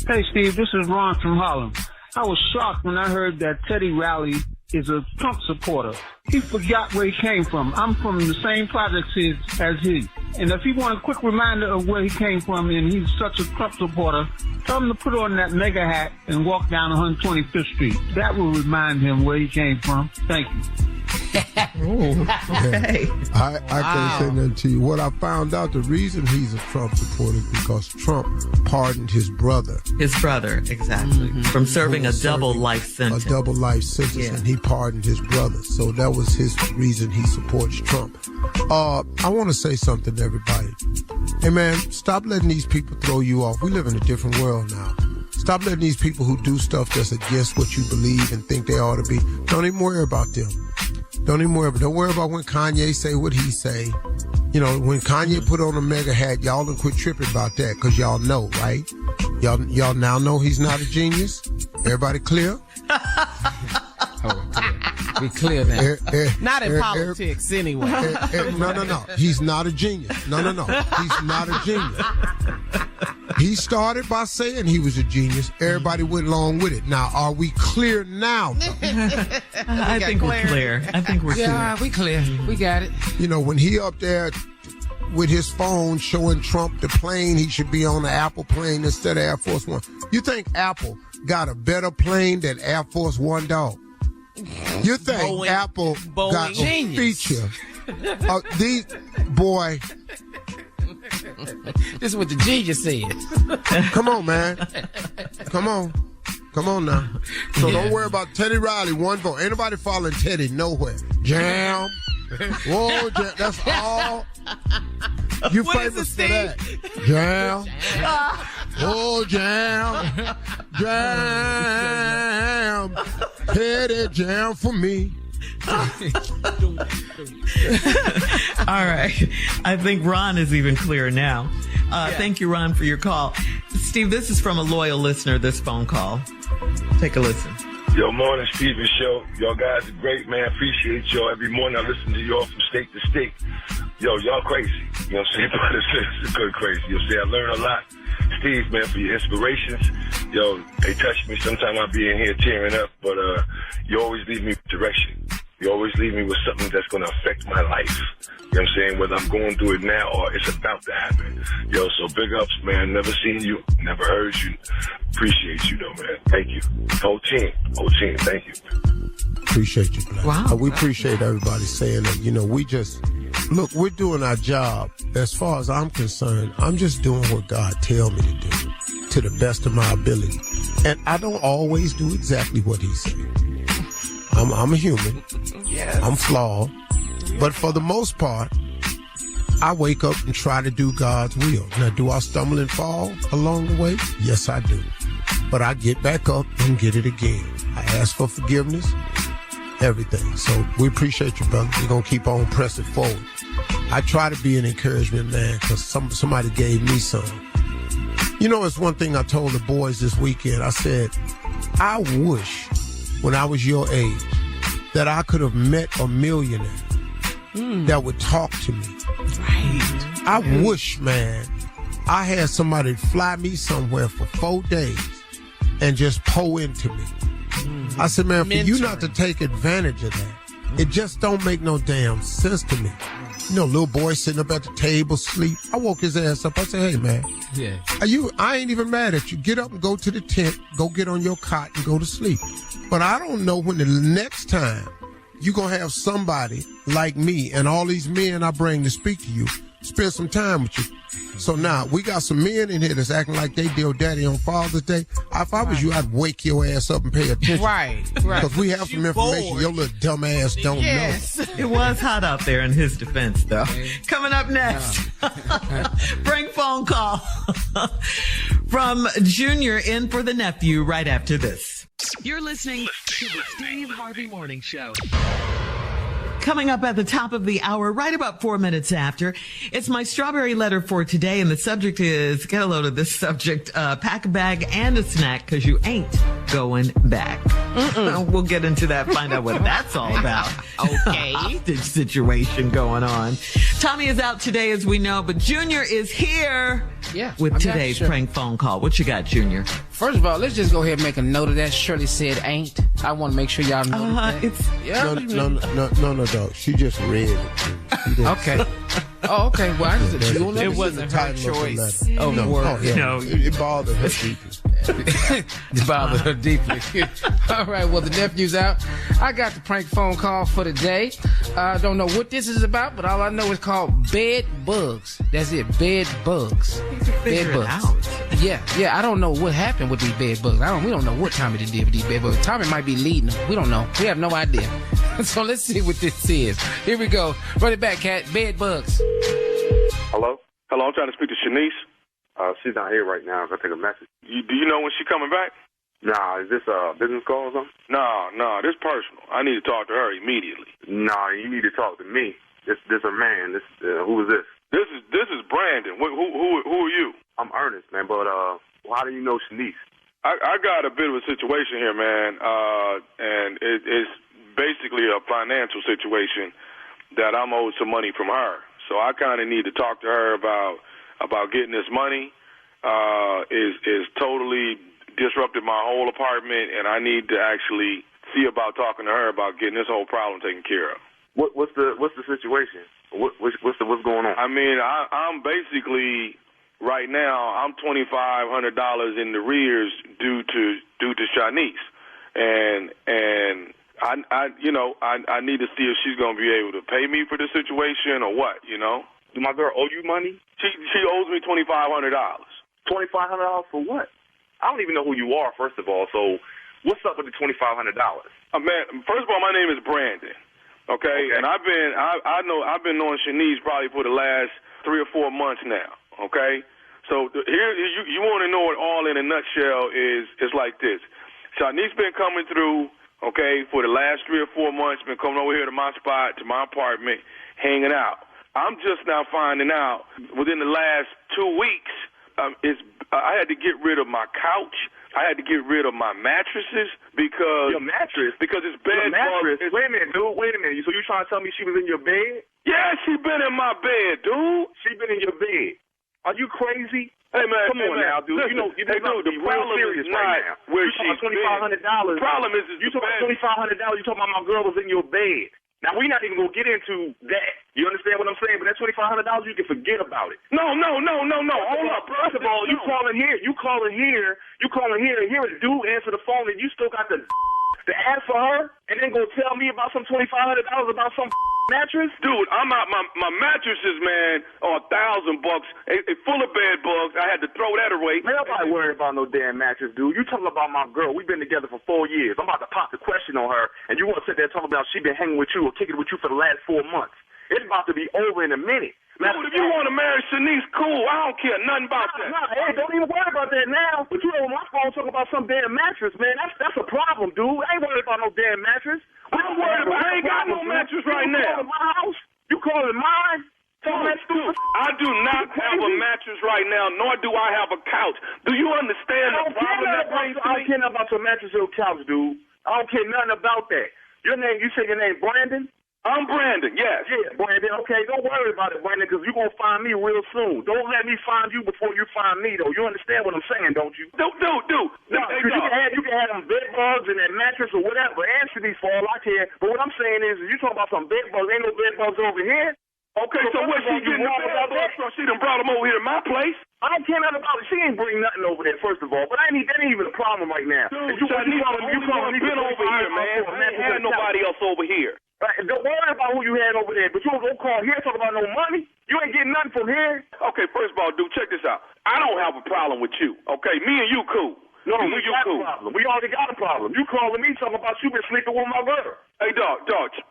Hey, Steve, this is Ron from Harlem. I was shocked when I heard that Teddy Riley is a Trump supporter. He forgot where he came from. I'm from the same projects as he. And if he want a quick reminder of where he came from and he's such a Trump supporter, tell him to put on that mega hat and walk down 125th Street. That will remind him where he came from. Thank you. Okay. I can't say nothing to you. What I found out, the reason he's a Trump supporter is because Trump pardoned his brother. His brother, exactly. From serving a double life sentence. A double life sentence, and he pardoned his brother. So that was his reason he supports Trump. I want to say something to everybody. Hey, man, stop letting these people throw you off. We live in a different world now. Stop letting these people who do stuff that's against what you believe and think they ought to be. Don't even worry about them. Don't even worry. Don't worry about when Kanye say what he say. You know, when Kanye put on a mega hat, y'all done quit tripping about that because y'all know, right? Y'all now know he's not a genius. Everybody clear? We clear now. Not in politics, anyway. No. He's not a genius. No. He's not a genius. He started by saying he was a genius. Everybody went along with it. Now, are we clear now? I think we're clear. Yeah, we clear. We got it. You know, when he up there with his phone showing Trump the plane, he should be on the Apple plane instead of Air Force One. You think Apple got a better plane than Air Force One, dog? You think Apple got a feature? Boy. This is what the genius said. Come on, man. Come on now. So don't worry about Teddy Riley, one vote. Ain't nobody following Teddy nowhere. Jam. Whoa, jam. That's all. You famous for that. Jam. Oh, jam. Jam. Teddy, jam for me. All right. I think Ron is even clearer now. Thank you, Ron, for your call. Steve, this is from a loyal listener, this phone call. Take a listen. Yo, morning, Steven Show. Y'all guys are great, man. Appreciate y'all. Every morning I listen to y'all from state to state. Yo, y'all crazy. You know what I'm saying? But it's good crazy. You know what I'm saying? I learn a lot. Steve, man, for your inspirations. Yo, they touch me. Sometimes I'll be in here tearing up, but you always leave me with direction. You always leave me with something that's going to affect my life. You know what I'm saying? Whether I'm going through it now or it's about to happen. Yo, so big ups, man. Never seen you. Never heard you. Appreciate you, though, man. Thank you. Whole team. Thank you. Appreciate you, Black. Wow. We appreciate everybody saying that. You know, we're doing our job. As far as I'm concerned, I'm just doing what God tells me to do to the best of my ability. And I don't always do exactly what he said. I'm a human. Yes. I'm flawed. But for the most part, I wake up and try to do God's will. Now, do I stumble and fall along the way? Yes, I do. But I get back up and get it again. I ask for forgiveness, everything. So we appreciate you, brother. We're going to keep on pressing forward. I try to be an encouragement, man, because somebody gave me some. You know, it's one thing I told the boys this weekend. I said, I wish when I was your age that I could have met a millionaire that would talk to me. Right. I wish, man, I had somebody fly me somewhere for 4 days and just pour into me. I said, man, for you not to take advantage of that, it just don't make no damn sense to me. You know, little boy sitting up at the table, sleep. I woke his ass up. I said, hey, man, I ain't even mad at you. Get up and go to the tent, go get on your cot and go to sleep. But I don't know when the next time you're going to have somebody like me and all these men I bring to speak to you spend some time with you. So now we got some men in here that's acting like they deal daddy on Father's Day. If I was you, I'd wake your ass up and pay attention. Right. Because we have some information your little dumb ass don't know. It was hot out there in his defense, though. Coming up next, prank phone call from Junior in for the nephew right after this. You're listening to the Steve Harvey Morning Show. Coming up at the top of the hour, right about 4 minutes after, it's my strawberry letter for today, and the subject is, get a load of this subject, pack a bag and a snack, because you ain't going back. We'll get into that, find out what that's all about. Okay. Hostage situation going on. Tommy is out today, as we know, but Junior is here with today's prank phone call. What you got, Junior? First of all, let's just go ahead and make a note of that. Shirley said ain't. I want to make sure y'all know that. No, dog. She just read it. Okay. Oh, okay. Well, I just it wasn't her choice of word. No, it bothered her deeply. It bothered her deeply. All right. Well, the nephew's out. I got the prank phone call for today. I don't know what this is about, but all I know is called bed bugs. That's it. Bed bugs. Bed bugs. Yeah. I don't know what happened with these bed bugs. We don't know what Tommy did with these bed bugs. Tommy might be leading them. We don't know. We have no idea. So let's see what this is. Here we go. Run it back, cat. Bed bugs. Hello, I'm trying to speak to Shanice. She's not here right now. I take a message. Do you know when she's coming back? Nah, is this a business call or something? No, this personal. I need to talk to her immediately. Nah, you need to talk to me. This a man. Who is this? This is Brandon. Who are you? I'm Ernest, man. But how do you know Shanice? I got a bit of a situation here, man, and it's basically a financial situation that I'm owed some money from her. So I kind of need to talk to her about getting this money. Is totally disrupted my whole apartment, and I need to actually see about talking to her about getting this whole problem taken care of. What's the situation? What's going on? I mean, I'm basically right now I'm $2,500 in the rears due to Shanice, and I need to see if she's gonna be able to pay me for the situation or what. Do my girl owe you money? She owes me $2,500. $2,500 for what? I don't even know who you are, first of all. So what's up with the $2,500? Man, first of all, my name is Brandon. Okay, and I've been knowing Shanice probably for the last 3 or 4 months now. Okay, so here you want to know it all in a nutshell is like this. Shanice been coming through, okay, for the last 3 or 4 months. Been coming over here to my spot, to my apartment, hanging out. I'm just now finding out within the last 2 weeks, I had to get rid of my couch. I had to get rid of my mattresses because... Your mattress? Because it's bed bugs. Wait a minute, dude. Wait a minute. So you trying to tell me she was in your bed? Yeah, she been in my bed, dude. She been in your bed. Are you crazy? Hey, man. Come on now, dude. Listen, You know the problem is not right now. where she's she's $2,500. The problem is you talking about $2,500. You talking about my girl was in your bed. Now, we're not even going to get into that. You understand what I'm saying? But that $2,500, you can forget about it. No. Hold up, bro. First of all, you calling here, and here a dude answer the phone, and you still got the ask for her, and then go tell me about some $2,500 about some mattress? Dude, I'm out. My mattresses, man, are $1,000. It's full of bed bugs. I had to throw that away. Man, nobody worried about no damn mattress, dude. You talking about my girl. We've been together for 4 years. I'm about to pop the question on her, and you want to sit there talking about she been hanging with you or kicking with you for the last 4 months. It's about to be over in a minute. Dude, if you want to marry Shanice, cool. I don't care nothing about that. Hey, don't even worry about that now. But you on my phone talking about some damn mattress, man. That's a problem, dude. I ain't worried about no damn mattress. I ain't got no mattress right now. You calling my house? You calling mine? I do not have a mattress right now, nor do I have a couch. Do you understand the problem that brings to me? I don't care nothing about your mattress or couch, dude. I don't care nothing about that. Your name, you say your name Brandon? I'm Brandon, yes. Yeah, Brandon, okay. Don't worry about it, Brandon, because you're going to find me real soon. Don't let me find you before you find me, though. You understand what I'm saying, don't you? Dude. No, hey, you can have them bed bugs and that mattress or whatever. Answer these for all I care. But what I'm saying is, you talking about some bed bugs. Ain't no bed bugs over here. Okay, so what she getting the bed bugs from? She done brought them over here to my place? I don't care nothing about it. She ain't bring nothing over there, first of all. But that ain't even a problem right now. Dude, you calling me been over here, man. I ain't had nobody else over here. Right, don't worry about who you had over there, but you don't call here talking about no money. You ain't getting nothing from here. Okay, first of all, dude, check this out. I don't have a problem with you, okay? Me and you cool. No, we got a problem. We already got a problem. You calling me talking about you been sleeping with my girl. Hey, dog,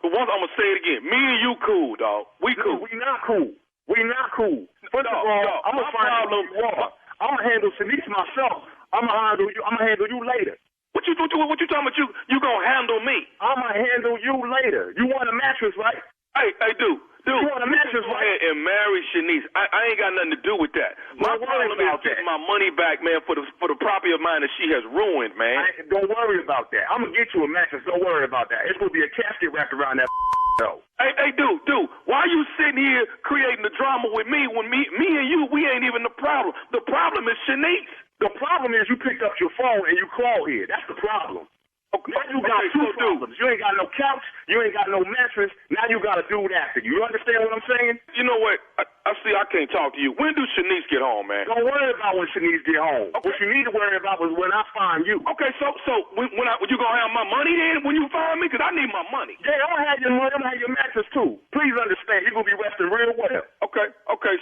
once I'm going to say it again. Me and you cool, dog. We cool. We not cool. First of all, I'm going to find out who you are. I'm going to handle Shanice myself. I'm going to handle you later. What you talking about? You gonna handle me? I'm gonna handle you later. You want a mattress, right? Hey, dude. You want a mattress, right? And marry Shanice. I ain't got nothing to do with that. My problem is getting my money back, man, for the property of mine that she has ruined, man. Don't worry about that. I'm gonna get you a mattress. Don't worry about that. It's gonna be a casket wrapped around that. though. Hey, dude, why are you sitting here creating the drama with me when me and you, we ain't even the problem. The problem is Shanice. The problem is you picked up your phone and you called here. That's the problem. Now you got two problems. You ain't got no couch. You ain't got no mattress. Now you got a dude after you. You understand what I'm saying? You know what? I see I can't talk to you. When do Shanice get home, man? Don't worry about when Shanice get home. Okay. What you need to worry about was when I find you. Okay, so when you going to have my money then when you find me? Because I need my money. Yeah, I'm going to have your money. I'm going to have your mattress too. Please understand. You're going to be resting real well. Okay.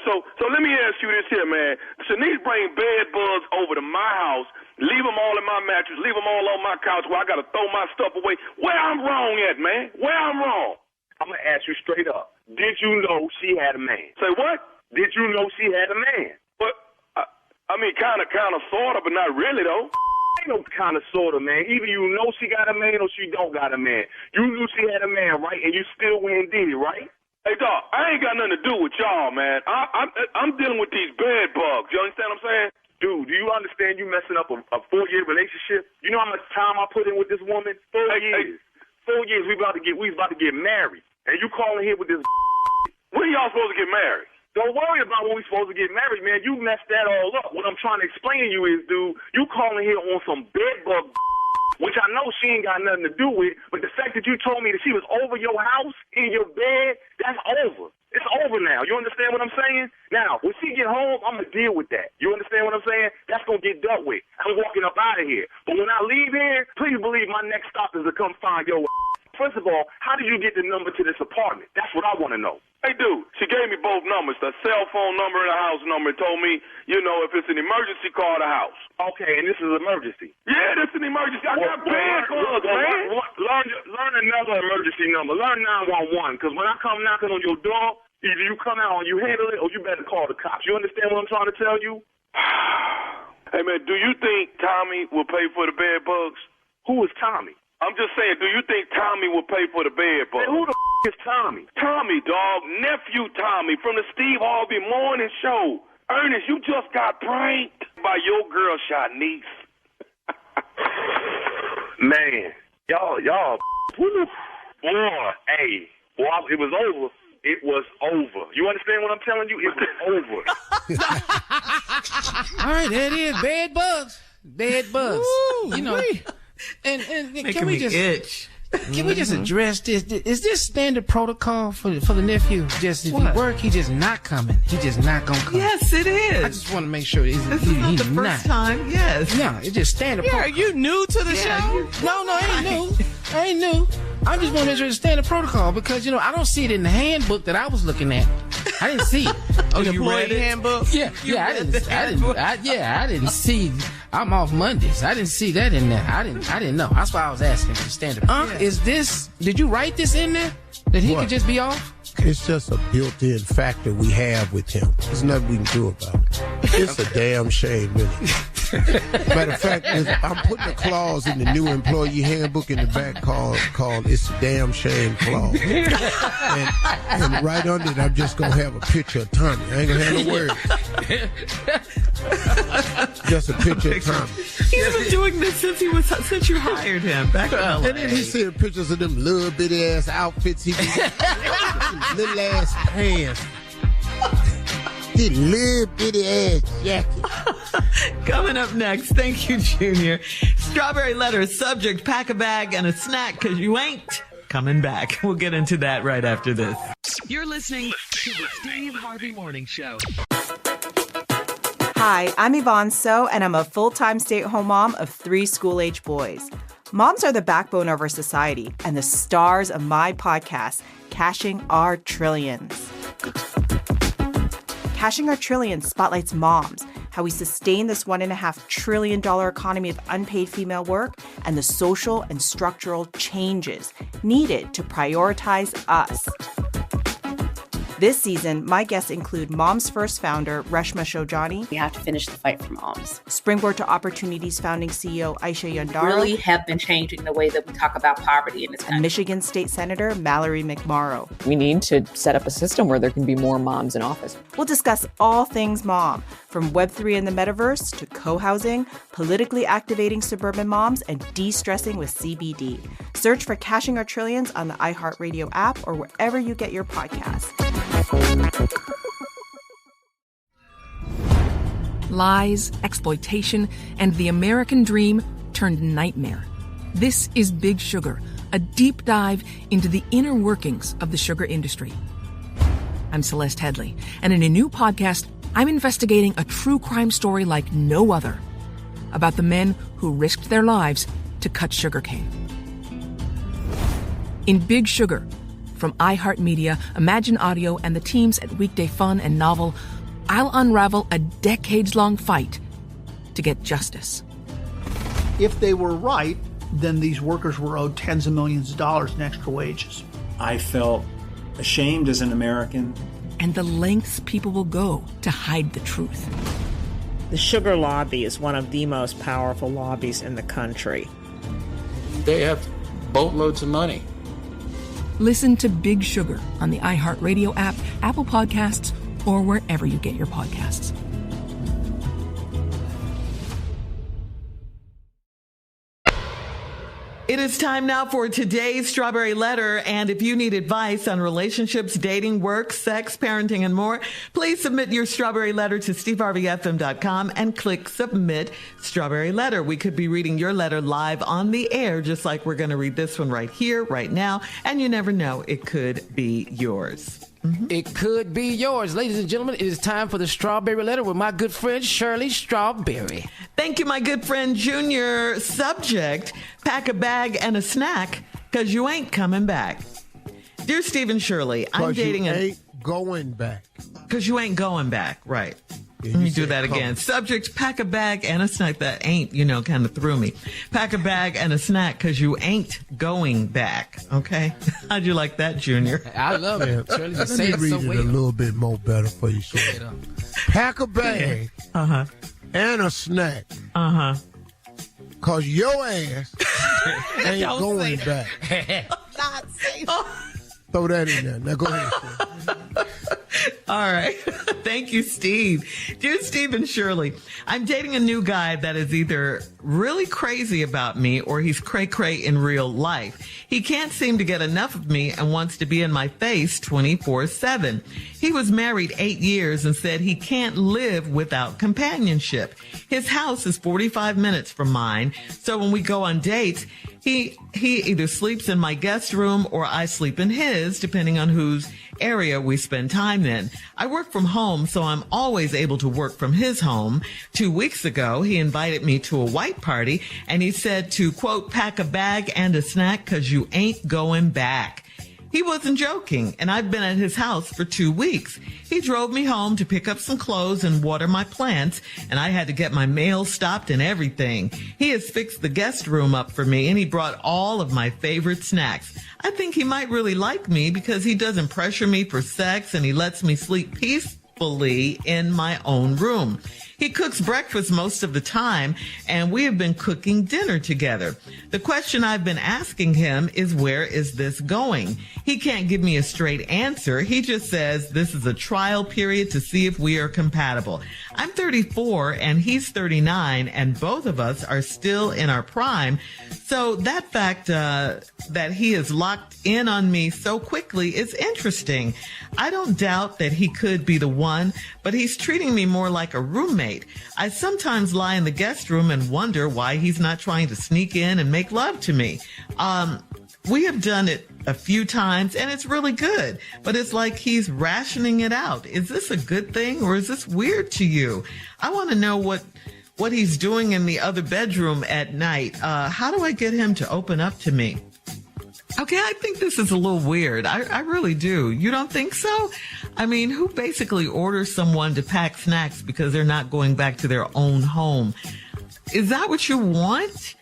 So let me ask you this here, man. Shanice bring bed bugs over to my house, leave them all in my mattress, leave them all on my couch where I got to throw my stuff away. Where I'm wrong at, man? Where I'm wrong? I'm going to ask you straight up. Did you know she had a man? Say what? Did you know she had a man? But, I mean, kind of, sort of, but not really, though. ain't no kind of sort of, man. Either you know she got a man or she don't got a man. You knew she had a man, right? And you still went and did it, right? Hey, dog, I ain't got nothing to do with y'all, man. I'm dealing with these bed bugs. You understand what I'm saying? Dude, do you understand you messing up a 4-year relationship? You know how much time I put in with this woman? 4 years. 4 years, we about to get married. And you calling here with this When y'all supposed to get married? Don't worry about when we supposed to get married, man. You messed that all up. What I'm trying to explain to you is, dude, you calling here on some bed bug, which I know she ain't got nothing to do with, but the fact that you told me that she was over your house, in your bed, that's over. It's over now. You understand what I'm saying? Now, when she get home, I'm going to deal with that. You understand what I'm saying? That's going to get dealt with. I'm walking up out of here. But when I leave here, please believe my next stop is to come find your First of all, how did you get the number to this apartment? That's what I want to know. Hey, dude, she gave me both numbers, the cell phone number and the house number, and told me, you know, if it's an emergency, call the house. Okay, and this is an emergency. Yeah, this is an emergency. I got bad bugs, man. Learn another emergency number. Learn 911, because when I come knocking on your door, either you come out and you handle it, or you better call the cops. You understand what I'm trying to tell you? Hey, man, do you think Tommy will pay for the bed bugs? Who is Tommy? I'm just saying, do you think Tommy will pay for the bed bugs? Hey, who the is Tommy? Tommy, dog. Nephew Tommy from the Steve Harvey Morning Show. Ernest, you just got pranked by your girl, Shanice. Man, y'all, boy, hey, boy, it was over. It was over. You understand what I'm telling you? It was over. All right, there it is. Bed bugs. Bed bugs. Ooh, you know. And can we just itch. Can we just address this? Is this standard protocol for the nephew? Just if he work, he just not coming. He just not gonna come. Yes, it is. I just want to make sure this is not the first time. Yes. No, it's just standard. Yeah, are you new to the show? No, I ain't new. I just want to make sure it's standard protocol because I don't see it in the handbook that I was looking at. I didn't see it. Oh, you read the handbook? Yeah, I didn't see. I'm off Mondays. I didn't see that in there. I didn't know. That's why I was asking for the standard. Is this? Did you write this in there that he could just be off? It's just a built-in factor we have with him. There's nothing we can do about it. It's a damn shame, really. Matter of fact, I'm putting a clause in the new employee handbook in the back called "It's a damn shame" clause. And right under it, I'm just gonna have a picture of Tommy. I ain't gonna have no words. Just a picture of Tommy. He's been doing this since you hired him back in LA. And then he's seeing pictures of them little bitty ass outfits he be little ass pants. His little bitty ass jacket. Coming up next, thank you, Junior. Strawberry letter, subject, pack a bag and a snack, because you ain't coming back. We'll get into that right after this. You're listening to the Steve Harvey Morning Show. Hi, I'm Yvonne So, and I'm a full-time stay-at-home mom of 3 school-age boys. Moms are the backbone of our society and the stars of my podcast, Cashing Our Trillions. Cashing Our Trillions spotlights moms, how we sustain this $1.5 trillion economy of unpaid female work, and the social and structural changes needed to prioritize us. This season, my guests include Moms First founder Reshma Shojani. We have to finish the fight for moms. Springboard to Opportunities founding CEO Aisha Yandaro. Really have been changing the way that we talk about poverty in this country. And Michigan State Senator Mallory McMorrow. We need to set up a system where there can be more moms in office. We'll discuss all things mom, from Web3 and the metaverse to co-housing, politically activating suburban moms, and de-stressing with CBD. Search for Cashing Our Trillions on the iHeartRadio app or wherever you get your podcasts. Lies, exploitation, and the American dream turned nightmare. This is Big Sugar, a deep dive into the inner workings of the sugar industry. I'm Celeste Headley, and in a new podcast, I'm investigating a true crime story like no other about the men who risked their lives to cut sugarcane. In Big Sugar, from iHeartMedia, Imagine Audio, and the teams at Weekday Fun and Novel, I'll unravel a decades-long fight to get justice. If they were right, then these workers were owed tens of millions of dollars in extra wages. I felt ashamed as an American. And the lengths people will go to hide the truth. The sugar lobby is one of the most powerful lobbies in the country. They have boatloads of money. Listen to Big Sugar on the iHeartRadio app, Apple Podcasts, or wherever you get your podcasts. It is time now for today's Strawberry Letter. And if you need advice on relationships, dating, work, sex, parenting, and more, please submit your Strawberry Letter to steveharveyfm.com and click Submit Strawberry Letter. We could be reading your letter live on the air, just like we're going to read this one right here, right now. And you never know, it could be yours. Mm-hmm. It could be yours. Ladies and gentlemen, it is time for the Strawberry Letter with my good friend Shirley Strawberry. Thank you, my good friend Junior. Subject, pack a bag and a snack, because you ain't coming back. Dear Steve and Shirley, I'm dating you ain't going back. Because you ain't going back, right. Let me do that again. Subject, pack a bag and a snack. That ain't, kind of threw me. Pack a bag and a snack because you ain't going back. Okay? How'd you like that, Junior? I love it. Let me read it a little bit more better for you. Pack a bag and a snack. Because your ass ain't going back. Not safe. Throw that in there. Now go ahead. All right. Thank you, Steve. Dear Steve and Shirley, I'm dating a new guy that is either really crazy about me or he's cray-cray in real life. He can't seem to get enough of me and wants to be in my face 24/7. He was married 8 years and said he can't live without companionship. His house is 45 minutes from mine, so when we go on dates, he either sleeps in my guest room or I sleep in his, depending on whose area we spend time in. I work from home, so I'm always able to work from his home. 2 weeks ago, he invited me to a white party, and he said to, quote, pack a bag and a snack because you ain't going back. He wasn't joking, and I've been at his house for 2 weeks. He drove me home to pick up some clothes and water my plants, and I had to get my mail stopped and everything. He has fixed the guest room up for me, and he brought all of my favorite snacks. I think he might really like me because he doesn't pressure me for sex, and he lets me sleep peacefully in my own room. He cooks breakfast most of the time, and we have been cooking dinner together. The question I've been asking him is, where is this going? He can't give me a straight answer. He just says this is a trial period to see if we are compatible. I'm 34 and he's 39, and both of us are still in our prime. So that fact that he is locked in on me so quickly is interesting. I don't doubt that he could be the one, but he's treating me more like a roommate. I sometimes lie in the guest room and wonder why he's not trying to sneak in and make love to me. We have done it a few times and it's really good, but it's like he's rationing it out. Is this a good thing or is this weird to you? I want to know what he's doing in the other bedroom at night. How do I get him to open up to me? Okay, I think this is a little weird. I really do. You don't think so? I mean, who basically orders someone to pack snacks because they're not going back to their own home? Is that what you want?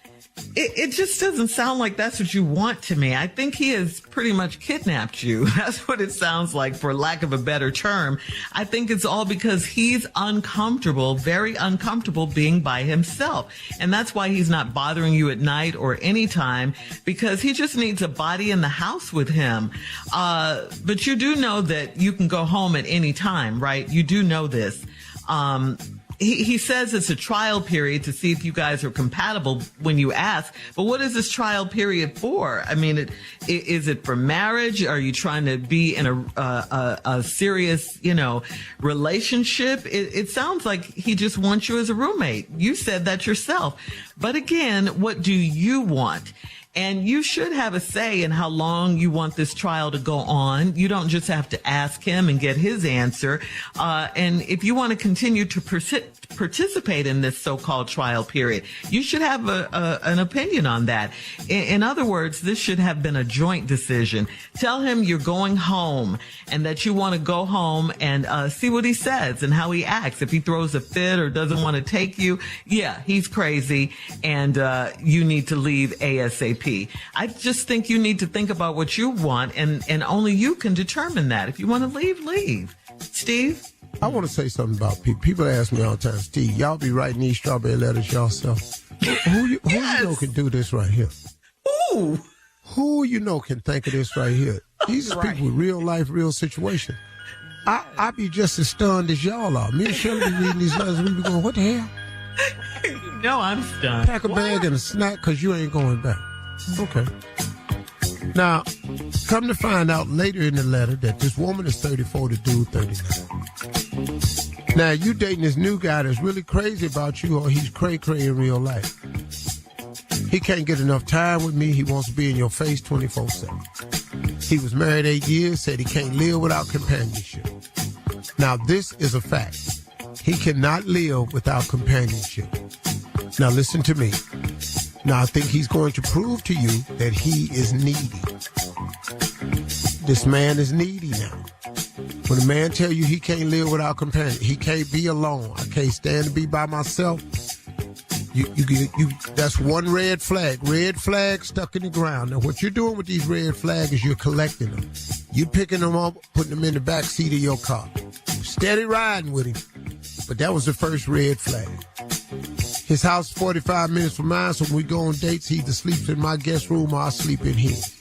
It just doesn't sound like that's what you want to me. I think he has pretty much kidnapped you. That's what it sounds like, for lack of a better term. I think it's all because he's uncomfortable, very uncomfortable being by himself. And that's why he's not bothering you at night or any time, because he just needs a body in the house with him. But you do know that you can go home at any time, right? You do know this. He says it's a trial period to see if you guys are compatible when you ask. But what is this trial period for? I mean, is it for marriage? Are you trying to be in a serious, relationship? It sounds like he just wants you as a roommate. You said that yourself. But again, what do you want? And you should have a say in how long you want this trial to go on. You don't just have to ask him and get his answer. And if you want to continue to participate in this so-called trial period, you should have an opinion on that. In other words, this should have been a joint decision. Tell him you're going home and that you want to go home and see what he says and how he acts. If he throws a fit or doesn't want to take you, yeah, he's crazy and you need to leave ASAP. I just think you need to think about what you want, and only you can determine that. If you want to leave, leave. Steve? I want to say something about people. People ask me all the time, Steve, y'all be writing these strawberry letters yourself. Who you know can do this right here? Ooh. Who you know can think of this right here? These are people with real life, real situation. I be just as stunned as y'all are. Me and Shirley be reading these letters, we be going, what the hell? No, I'm stunned. Pack a bag and a snack because you ain't going back. Okay. Now, come to find out later in the letter that this woman is 34, the dude 39. Now, you dating this new guy that's really crazy about you, or he's cray-cray in real life. He can't get enough time with me. He wants to be in your face 24/7. He was married 8 years, said he can't live without companionship. Now, this is a fact. He cannot live without companionship. Now, listen to me. Now, I think he's going to prove to you that he is needy. This man is needy now. When a man tell you he can't live without companionship, he can't be alone. I can't stand to be by myself. You that's one red flag. Red flag stuck in the ground. Now, what you're doing with these red flags is you're collecting them. You picking them up, putting them in the back seat of your car. Steady riding with him. But that was the first red flag. His house is 45 minutes from mine, so when we go on dates, he either sleeps in my guest room or I sleep in his.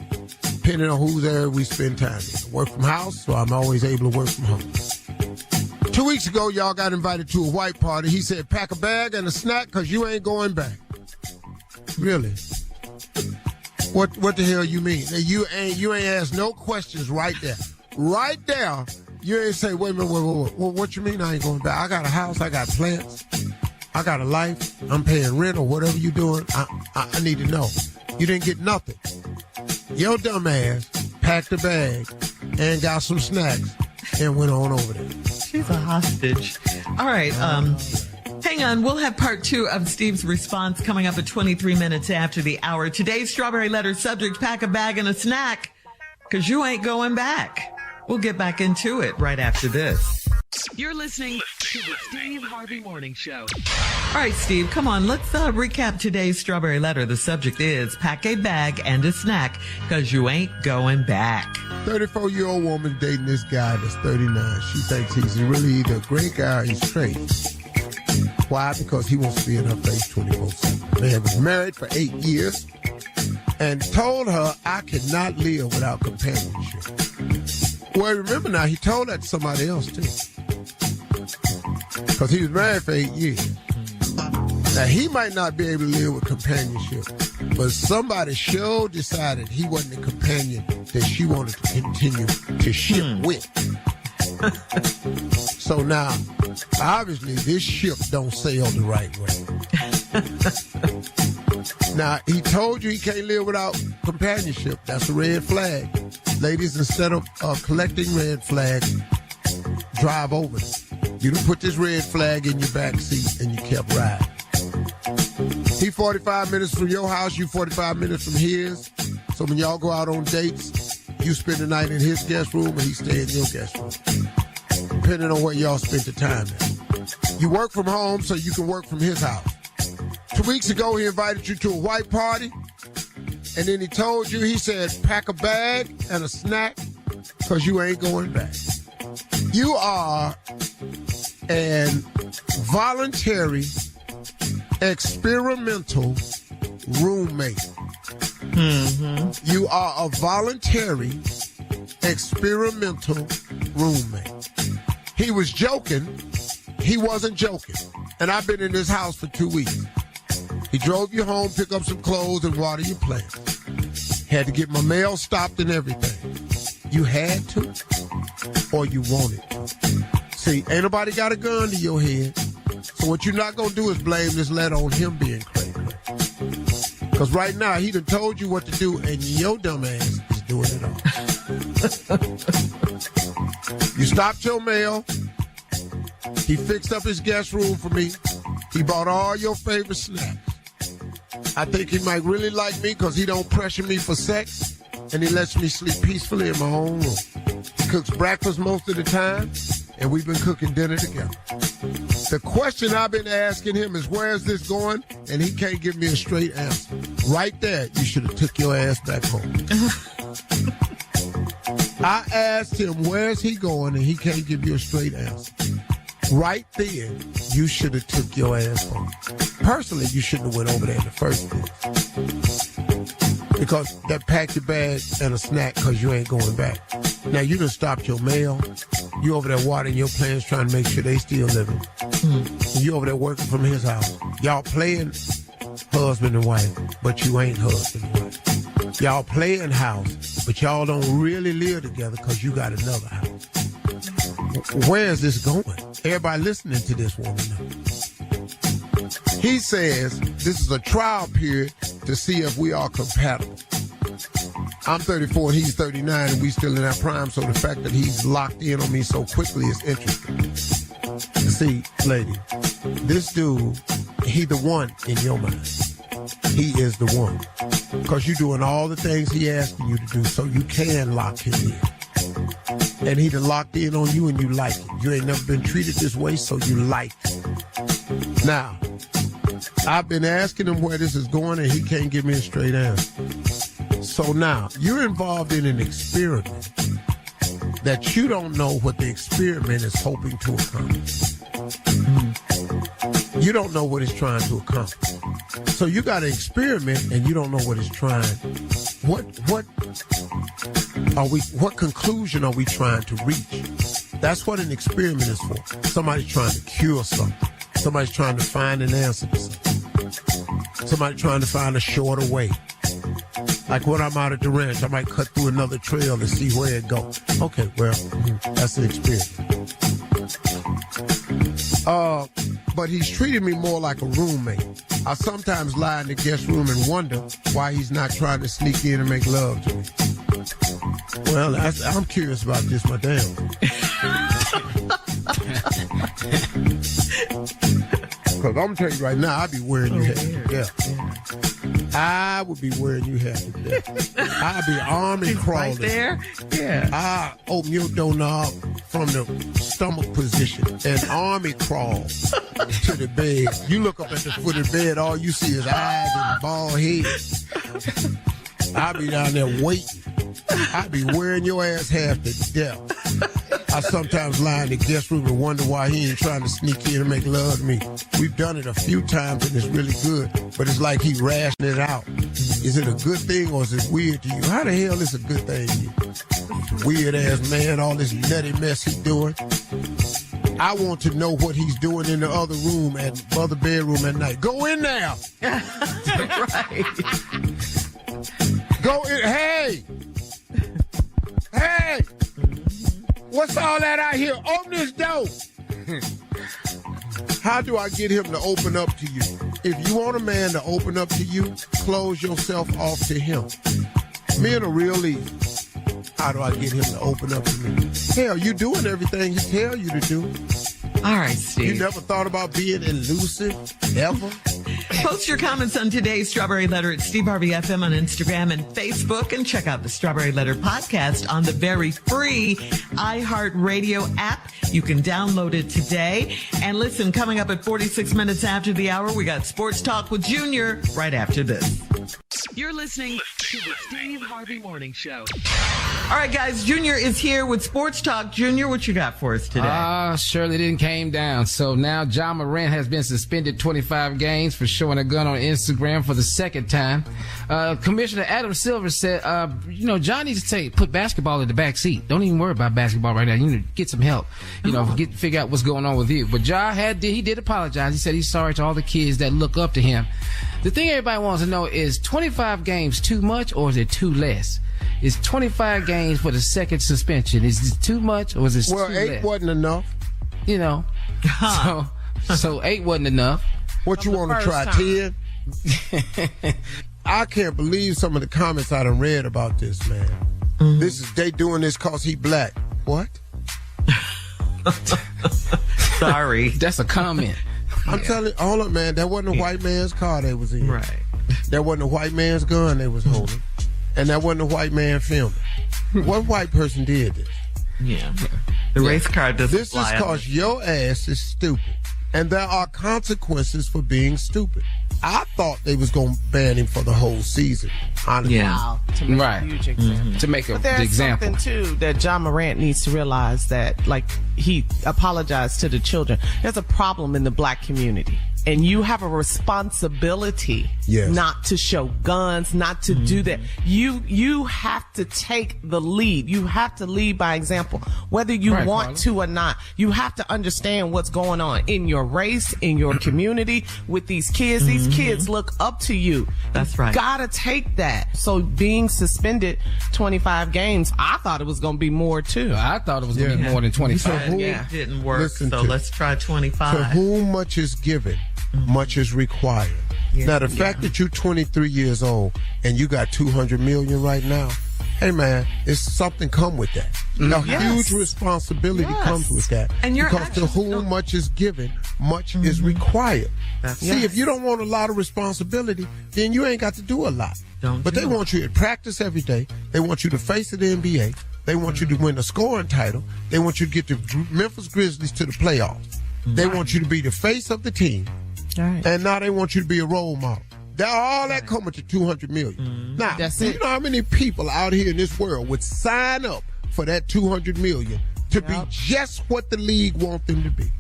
Depending on who's there, we spend time in. I work from house, so I'm always able to work from home. 2 weeks ago, y'all got invited to a white party. He said, pack a bag and a snack because you ain't going back. Really? What the hell you mean? You ain't asked no questions right there. Right there, you ain't say, wait a minute, wait. What you mean I ain't going back? I got a house, I got plants, I got a life, I'm paying rent or whatever you doing. I need to know. You didn't get nothing. Your dumb ass packed a bag and got some snacks and went on over there. She's a hostage. All right. Hang on. We'll have part 2 of Steve's response coming up at 23 minutes after the hour. Today's strawberry letter subject, pack a bag and a snack because you ain't going back. We'll get back into it right after this. You're listening to the Steve Harvey Morning Show. All right, Steve, come on. Let's recap today's strawberry letter. The subject is pack a bag and a snack because you ain't going back. 34-year-old woman dating this guy that's 39. She thinks he's really either a great guy or he's crazy. Why? Because he wants to be in her face 24/7. They was married for 8 years and told her, I cannot live without companionship. Well, remember now, he told that to somebody else, too. Because he was married for 8 years. Now, he might not be able to live with companionship, but somebody sure decided he wasn't a companion that she wanted to continue to ship with. So now, obviously, this ship don't sail the right way. Now, he told you he can't live without companionship. That's a red flag. Ladies, instead of collecting red flags, drive over them. You done put this red flag in your back seat and you kept riding. He 45 minutes from your house, you 45 minutes from his. So when y'all go out on dates, you spend the night in his guest room and he stay in your guest room. Depending on where y'all spent the time at. You work from home so you can work from his house. 2 weeks ago, he invited you to a white party. And then he told you, he said, pack a bag and a snack because you ain't going back. You are an voluntary, experimental roommate. Mm-hmm. You are a voluntary, experimental roommate. He was joking. He wasn't joking. And I've been in this house for 2 weeks. He drove you home, pick up some clothes, and water your plants. Had to get my mail stopped and everything. You had to, or you wanted to. See, ain't nobody got a gun to your head. So what you're not going to do is blame this letter on him being crazy. Because right now, he done told you what to do, and your dumb ass is doing it all. You stopped your mail. He fixed up his guest room for me. He bought all your favorite snacks. I think he might really like me because he don't pressure me for sex, and he lets me sleep peacefully in my own room. He cooks breakfast most of the time, and we've been cooking dinner together. The question I've been asking him is, where is this going? And he can't give me a straight answer. Right there, you should have took your ass back home. I asked him, where's he going? And he can't give you a straight answer. Right then, you should have took your ass home. Personally, you shouldn't have went over there in the first place. Because that packed your bag and a snack because you ain't going back. Now, you done stopped your mail. You over there watering your plants trying to make sure they still living. And you over there working from his house. Y'all playing husband and wife, but you ain't husband and wife. Y'all playing house, but y'all don't really live together because you got another house. Where is this going? Everybody listening to this woman now. He says this is a trial period to see if we are compatible. I'm 34 and he's 39 and we still in our prime, so the fact that he's locked in on me so quickly is interesting. See, lady, this dude, he the one in your mind. He is the one. Because you're doing all the things he asking you to do so you can lock him in. And he done locked in on you and you like it. You ain't never been treated this way, so you like it. Now, I've been asking him where this is going and he can't give me a straight answer. So now, you're involved in an experiment that you don't know what the experiment is hoping to accomplish. You don't know what it's trying to accomplish. So you got an experiment and you don't know what it's trying. What conclusion are we trying to reach? That's what an experiment is for. Somebody's trying to cure something. Somebody's trying to find an answer to something. Somebody trying to find a shorter way. Like when I'm out at the ranch, I might cut through another trail to see where it goes. Okay, well, that's an experiment. But he's treating me more like a roommate. I sometimes lie in the guest room and wonder why he's not trying to sneak in and make love to me. Well, I'm curious about this, my damn. Because I'm going to tell you right now, I'd be wearing you half to death. I would be wearing you half to death. I'd be arm and crawling. Right there? Yeah. I open your doorknob from the stomach position and army crawl to the bed. You look up at the foot of the bed, all you see is eyes and a bald head. I'd be down there waiting. I'd be wearing your ass half to death. I sometimes lie in the guest room and wonder why he ain't trying to sneak in and make love to me. We've done it a few times and it's really good, but it's like he rationed it out. Is it a good thing or is it weird to you? How the hell is it a good thing to you? Weird ass man, all this nutty mess he doing. I want to know what he's doing in the other room, at the other bedroom at night. Go in there. Right. Go in. Hey. Hey. What's all that out here? Open this door. How do I get him to open up to you? If you want a man to open up to you, close yourself off to him. Men are real easy. How do I get him to open up to me? Hell, you doing everything he tell you to do. All right, Steve. You never thought about being elusive, ever? Post your comments on today's Strawberry Letter at Steve Harvey FM on Instagram and Facebook, and check out the Strawberry Letter podcast on the very free iHeartRadio app. You can download it today. And listen, coming up at 46 minutes after the hour, we got Sports Talk with Junior right after this. You're listening to the Steve Harvey Morning Show. All right, guys, Junior is here with Sports Talk. Junior, what you got for us today? Surely didn't came down. So now John Morant has been suspended 25 games for showing a gun on Instagram for the second time. Commissioner Adam Silver said, John needs to put basketball in the back seat. Don't even worry about basketball right now. You need to get some help, figure out what's going on with you. But Ja he did apologize. He said he's sorry to all the kids that look up to him. The thing everybody wants to know is 25 games too much or is it too less? Is 25 games for the second suspension? Is it too much or is it too less? Well, 8 wasn't enough. So 8 wasn't enough. What you want to try, 10? I can't believe some of the comments I done read about this, man. Mm-hmm. They doing this cause he black. What? Sorry. That's a comment. I'm telling you, hold up, man. That wasn't a white man's car they was in. Right. That wasn't a white man's gun they was holding. And that wasn't a white man filming. What white person did this? Yeah. The race car doesn't This is because your ass is stupid. And there are consequences for being stupid. I thought they was going to ban him for the whole season. Honestly. Yeah. Wow, to make a huge example. To make But the there's example. something too that John Morant needs to realize, that like he apologized to the children. There's a problem in the black community, and you have a responsibility not to show guns, not to do that. You have to take the lead. You have to lead by example, whether you want to or not. You have to understand what's going on in your race, in your community, with these kids. These kids look up to you. That's right. Gotta take that. So being suspended 25 games, I thought it was going to be more too. I thought it was going to be more than 25. It didn't work, so let's try 25. To whom much is given, much is required. Now, the fact that you're 23 years old and you got $200 million right now, hey man, it's something come with that. A huge responsibility comes with that. And you're because to whom much is given, much is required. See, if you don't want a lot of responsibility, then you ain't got to do a lot. But they want you to practice every day. They want you to face the NBA. They want you to win a scoring title. They want you to get the Memphis Grizzlies to the playoffs. They want you to be the face of the team. And now they want you to be a role model. All that come with the $200 million. Now, you know how many people out here in this world would sign up for that $200 million to be just what the league want them to be.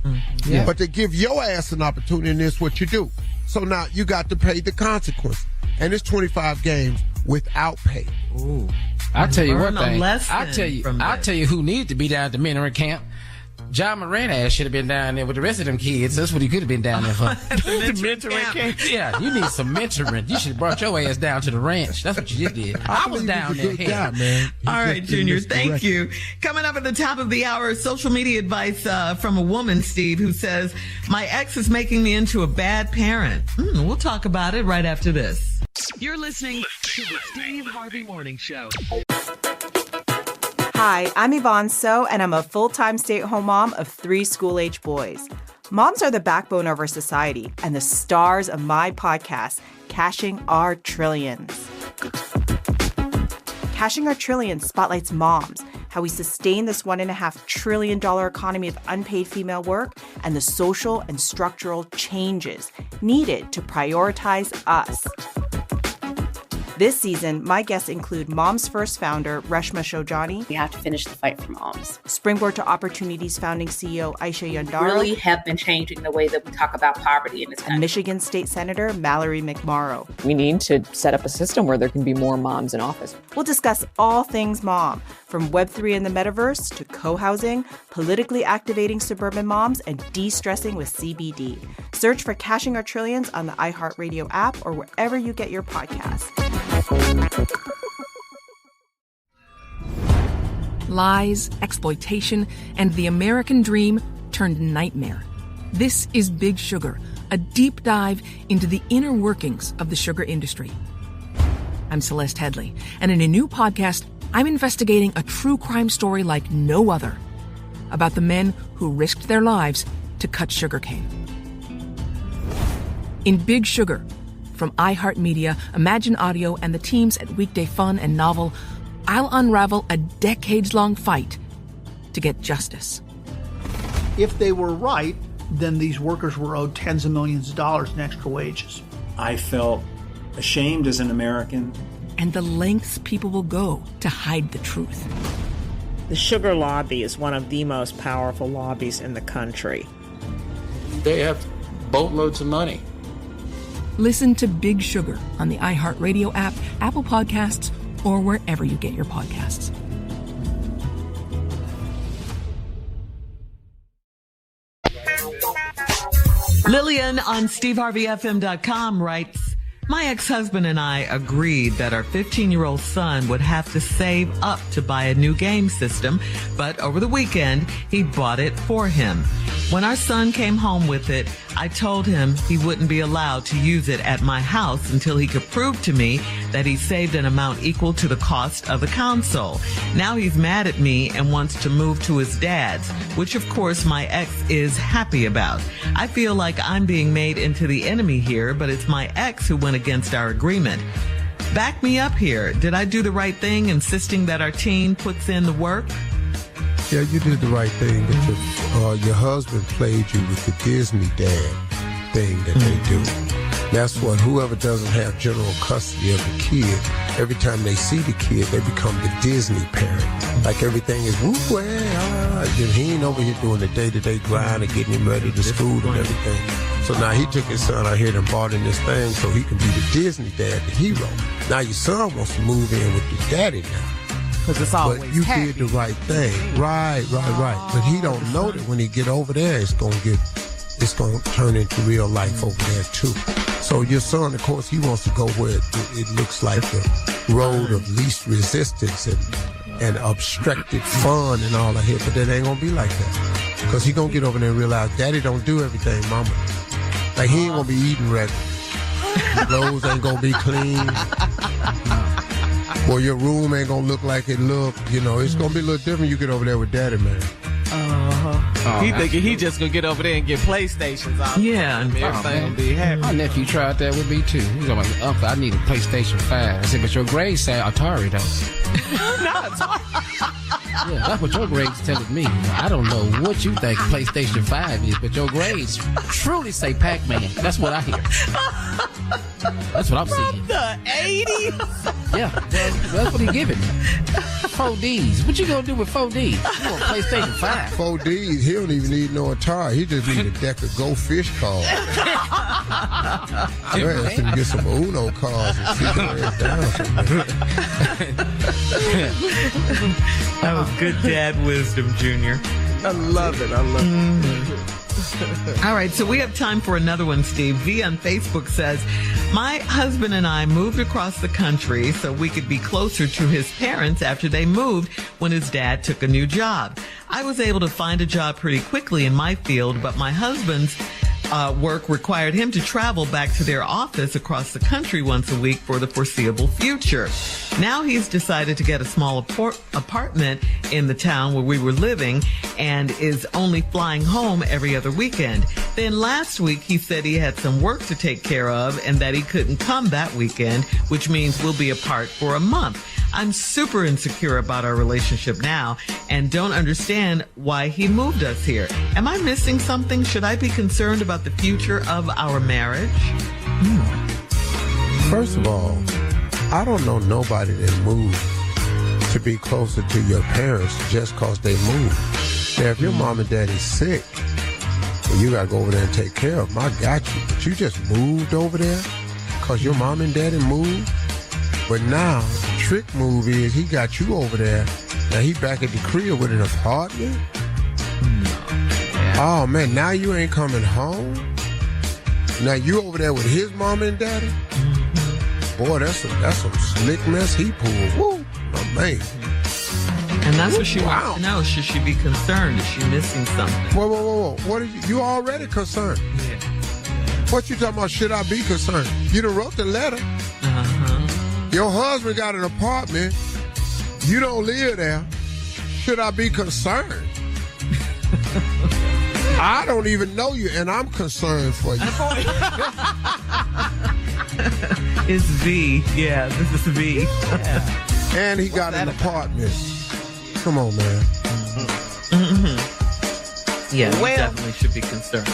But they give your ass an opportunity, and that's what you do. So now you got to pay the consequence. And it's 25 games without pay. Ooh. I'll tell you one thing. I'll tell you who needs to be down at the mentoring camp. John Morant ass should have been down there with the rest of them kids. That's what he could have been down there for. The mentoring camp. Yeah, you need some mentoring. You should have brought your ass down to the ranch. That's what you did. I was down there. Guy, man. All right, Junior, thank you. Coming up at the top of the hour, social media advice from a woman, Steve, who says, my ex is making me into a bad parent. We'll talk about it right after this. You're listening to the Steve Harvey Morning Show. Hi, I'm Yvonne So, and I'm a full-time stay-at-home mom of 3 school-age boys. Moms are the backbone of our society and the stars of my podcast, Cashing Our Trillions. Cashing Our Trillions spotlights moms, how we sustain this $1.5 trillion economy of unpaid female work, and the social and structural changes needed to prioritize us. This season, my guests include Moms First founder Reshma Shojani. We have to finish the fight for moms. Springboard to Opportunities founding CEO Aisha Yandaro. Really have been changing the way that we talk about poverty in this country. And Michigan State Senator Mallory McMorrow. We need to set up a system where there can be more moms in office. We'll discuss all things mom, from Web3 and the metaverse to co-housing, politically activating suburban moms, and de-stressing with CBD. Search for Cashing Our Trillions on the iHeartRadio app or wherever you get your podcasts. Lies, exploitation, and the American dream turned nightmare. This is Big Sugar, a deep dive into the inner workings of the sugar industry. I'm Celeste Headley, and in a new podcast, I'm investigating a true crime story like no other about the men who risked their lives to cut sugarcane. In Big Sugar, from iHeartMedia, Imagine Audio, and the teams at Weekday Fun and Novel, I'll unravel a decades-long fight to get justice. If they were right, then these workers were owed tens of millions of dollars in extra wages. I felt ashamed as an American. And the lengths people will go to hide the truth. The sugar lobby is one of the most powerful lobbies in the country. They have boatloads of money. Listen to Big Sugar on the iHeartRadio app, Apple Podcasts, or wherever you get your podcasts. Lillian on SteveHarveyFM.com writes, my ex-husband and I agreed that our 15-year-old son would have to save up to buy a new game system, but over the weekend, he bought it for him. When our son came home with it, I told him he wouldn't be allowed to use it at my house until he could prove to me that he saved an amount equal to the cost of the console. Now he's mad at me and wants to move to his dad's, which of course my ex is happy about. I feel like I'm being made into the enemy here, but it's my ex who went against our agreement. Back me up here. Did I do the right thing insisting that our teen puts in the work? Yeah, you did the right thing. That your husband played you with the Disney dad thing that they do. That's what whoever doesn't have general custody of the kid, every time they see the kid, they become the Disney parent. Like everything is he ain't over here doing the day-to-day grind and getting him ready to school and everything. So now he took his son out here and bought in this thing so he can be the Disney dad, the hero. Now your son wants to move in with your daddy now. Because it's always But you happy. did the right thing. Right. But he don't know that when he get over there, it's gonna turn into real life over there too. So your son, of course, he wants to go where it looks like the road of least resistance and obstructed fun and all that here, but that ain't gonna be like that. Because he gonna get over there and realize daddy don't do everything, mama. Like he ain't gonna be eating regular. Your clothes ain't gonna be clean. Or your room ain't gonna look like it look. It's gonna be a little different. You get over there with daddy, man. He thinking he just gonna get over there and get PlayStations out. Yeah, and everything will be happy. My nephew tried that with me too. He's like, Uncle, I need a PlayStation 5. I said, but your grades say Atari though. Not Atari. Yeah, that's what your grades telling me. I don't know what you think PlayStation 5 is, but your grades truly say Pac-Man. That's what I hear. That's what I'm seeing. The 80s? Yeah, well, that's what he giving me. 4Ds. What you gonna do with 4Ds? You want PlayStation 5? 4Ds, he don't even need no Atari. He just need a deck of Go Fish cards. Yeah, so you get some Uno cards and see where it's down. That was good dad wisdom, Junior. I love it. All right, so we have time for another one, Steve. V on Facebook says, my husband and I moved across the country so we could be closer to his parents after they moved when his dad took a new job. I was able to find a job pretty quickly in my field, but my husband's work required him to travel back to their office across the country once a week for the foreseeable future. Now he's decided to get a small apartment in the town where we were living and is only flying home every other weekend. Then last week he said he had some work to take care of and that he couldn't come that weekend, which means we'll be apart for a month. I'm super insecure about our relationship now and don't understand why he moved us here. Am I missing something? Should I be concerned about the future of our marriage? First of all, I don't know nobody that moved to be closer to your parents just because they moved. Now, if your mom and daddy's sick, well, you got to go over there and take care of them. I got you. But you just moved over there because your mom and daddy moved? But now, the trick move is he got you over there. Now he back at the crib with an apartment? Oh, man, now you ain't coming home? Now you over there with his mom and daddy? Boy, that's some slick mess he pulled. Woo, oh, man. And that's what she wants to know. Should she be concerned? Is she missing something? Whoa. What are you already concerned? Yeah. What you talking about, should I be concerned? You done wrote the letter. Your husband got an apartment. You don't live there. Should I be concerned? I don't even know you, and I'm concerned for you. It's V. Yeah, this is V. Yeah. And he got an apartment. Come on, man. Yeah, you definitely should be concerned.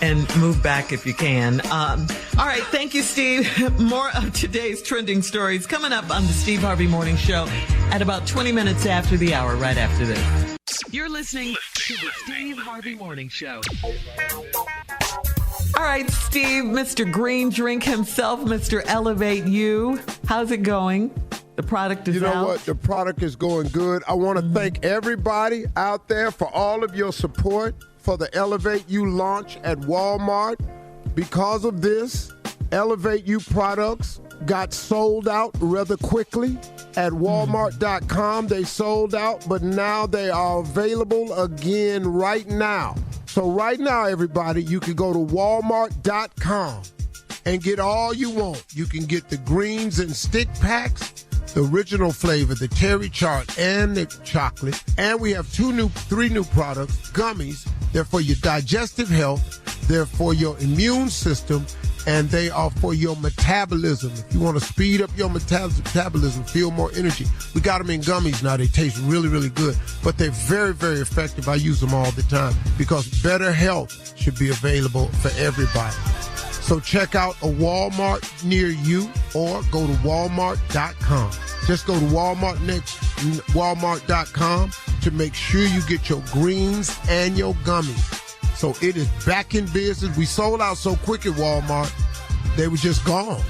And move back if you can. All right, thank you, Steve. More of today's trending stories coming up on the Steve Harvey Morning Show at about 20 minutes after the hour, right after this. You're listening to the Steve Harvey Morning Show. All right, Steve, Mr. Green Drink himself, Mr. Elevate You. How's it going? The product is out. You know what? The product is going good. I want to thank everybody out there for all of your support for the Elevate You launch at Walmart. Because of this, Elevate You products got sold out rather quickly. At Walmart.com, they sold out, but now they are available again right now. So right now, everybody, you can go to Walmart.com and get all you want. You can get the greens and stick packs, the original flavor, the terry chart, and the chocolate. And we have three new products, gummies. They're for your digestive health. They're for your immune system. and they are for your metabolism. If you want to speed up your metabolism, feel more energy. We got them in gummies now. They taste really, really good, but they're very, very effective. I use them all the time because better health should be available for everybody. So check out a Walmart near you or go to walmart.com. Just go to walmart.com to make sure you get your greens and your gummies. So it is back in business. We sold out so quick at Walmart, they were just gone.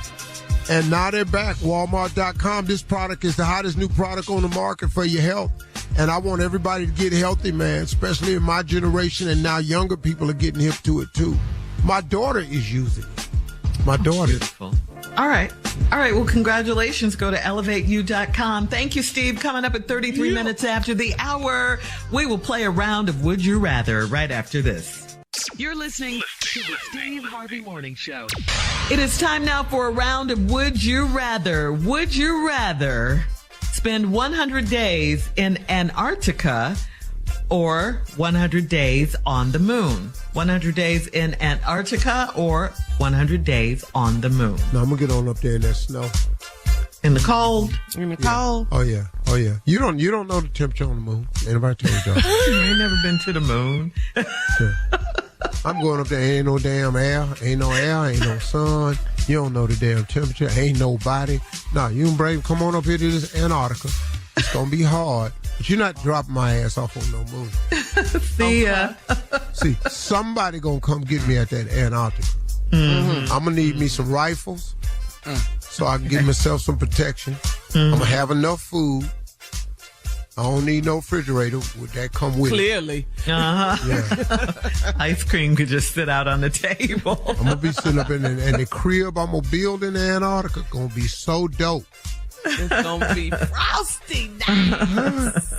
And now they're back. Walmart.com. This product is the hottest new product on the market for your health. And I want everybody to get healthy, man, especially in my generation. And now younger people are getting hip to it, too. My daughter is using it. My daughter. Beautiful. All right. Well, congratulations. Go to elevateyou.com. Thank you, Steve. Coming up at 33 minutes after the hour, we will play a round of Would You Rather right after this. You're listening to the Steve Harvey Morning Show. It is time now for a round of Would You Rather. Would you rather spend 100 days in Antarctica or 100 days on the moon? 100 days in Antarctica or 100 days on the moon? No, I'm going to get on up there in that snow. In the cold? In the cold? Oh, yeah. You don't know the temperature on the moon. Anybody told you? You ain't never been to the moon. Sure. I'm going up there. Ain't no damn air. Ain't no air. Ain't no sun. You don't know the damn temperature. Ain't nobody. No, you can come on up here to this Antarctica. It's going to be hard. But you're not dropping my ass off on no moon. See ya. See, somebody going to come get me at that Antarctica. Mm-hmm. I'm going to need me some rifles so I can give myself some protection. I'm going to have enough food. I don't need no refrigerator. Would that come with Clearly. it? Yeah. Ice cream could just sit out on the table. I'm going to be sitting up in the crib I'm going to build in Antarctica. Going to be so dope. It's going to be frosty nice.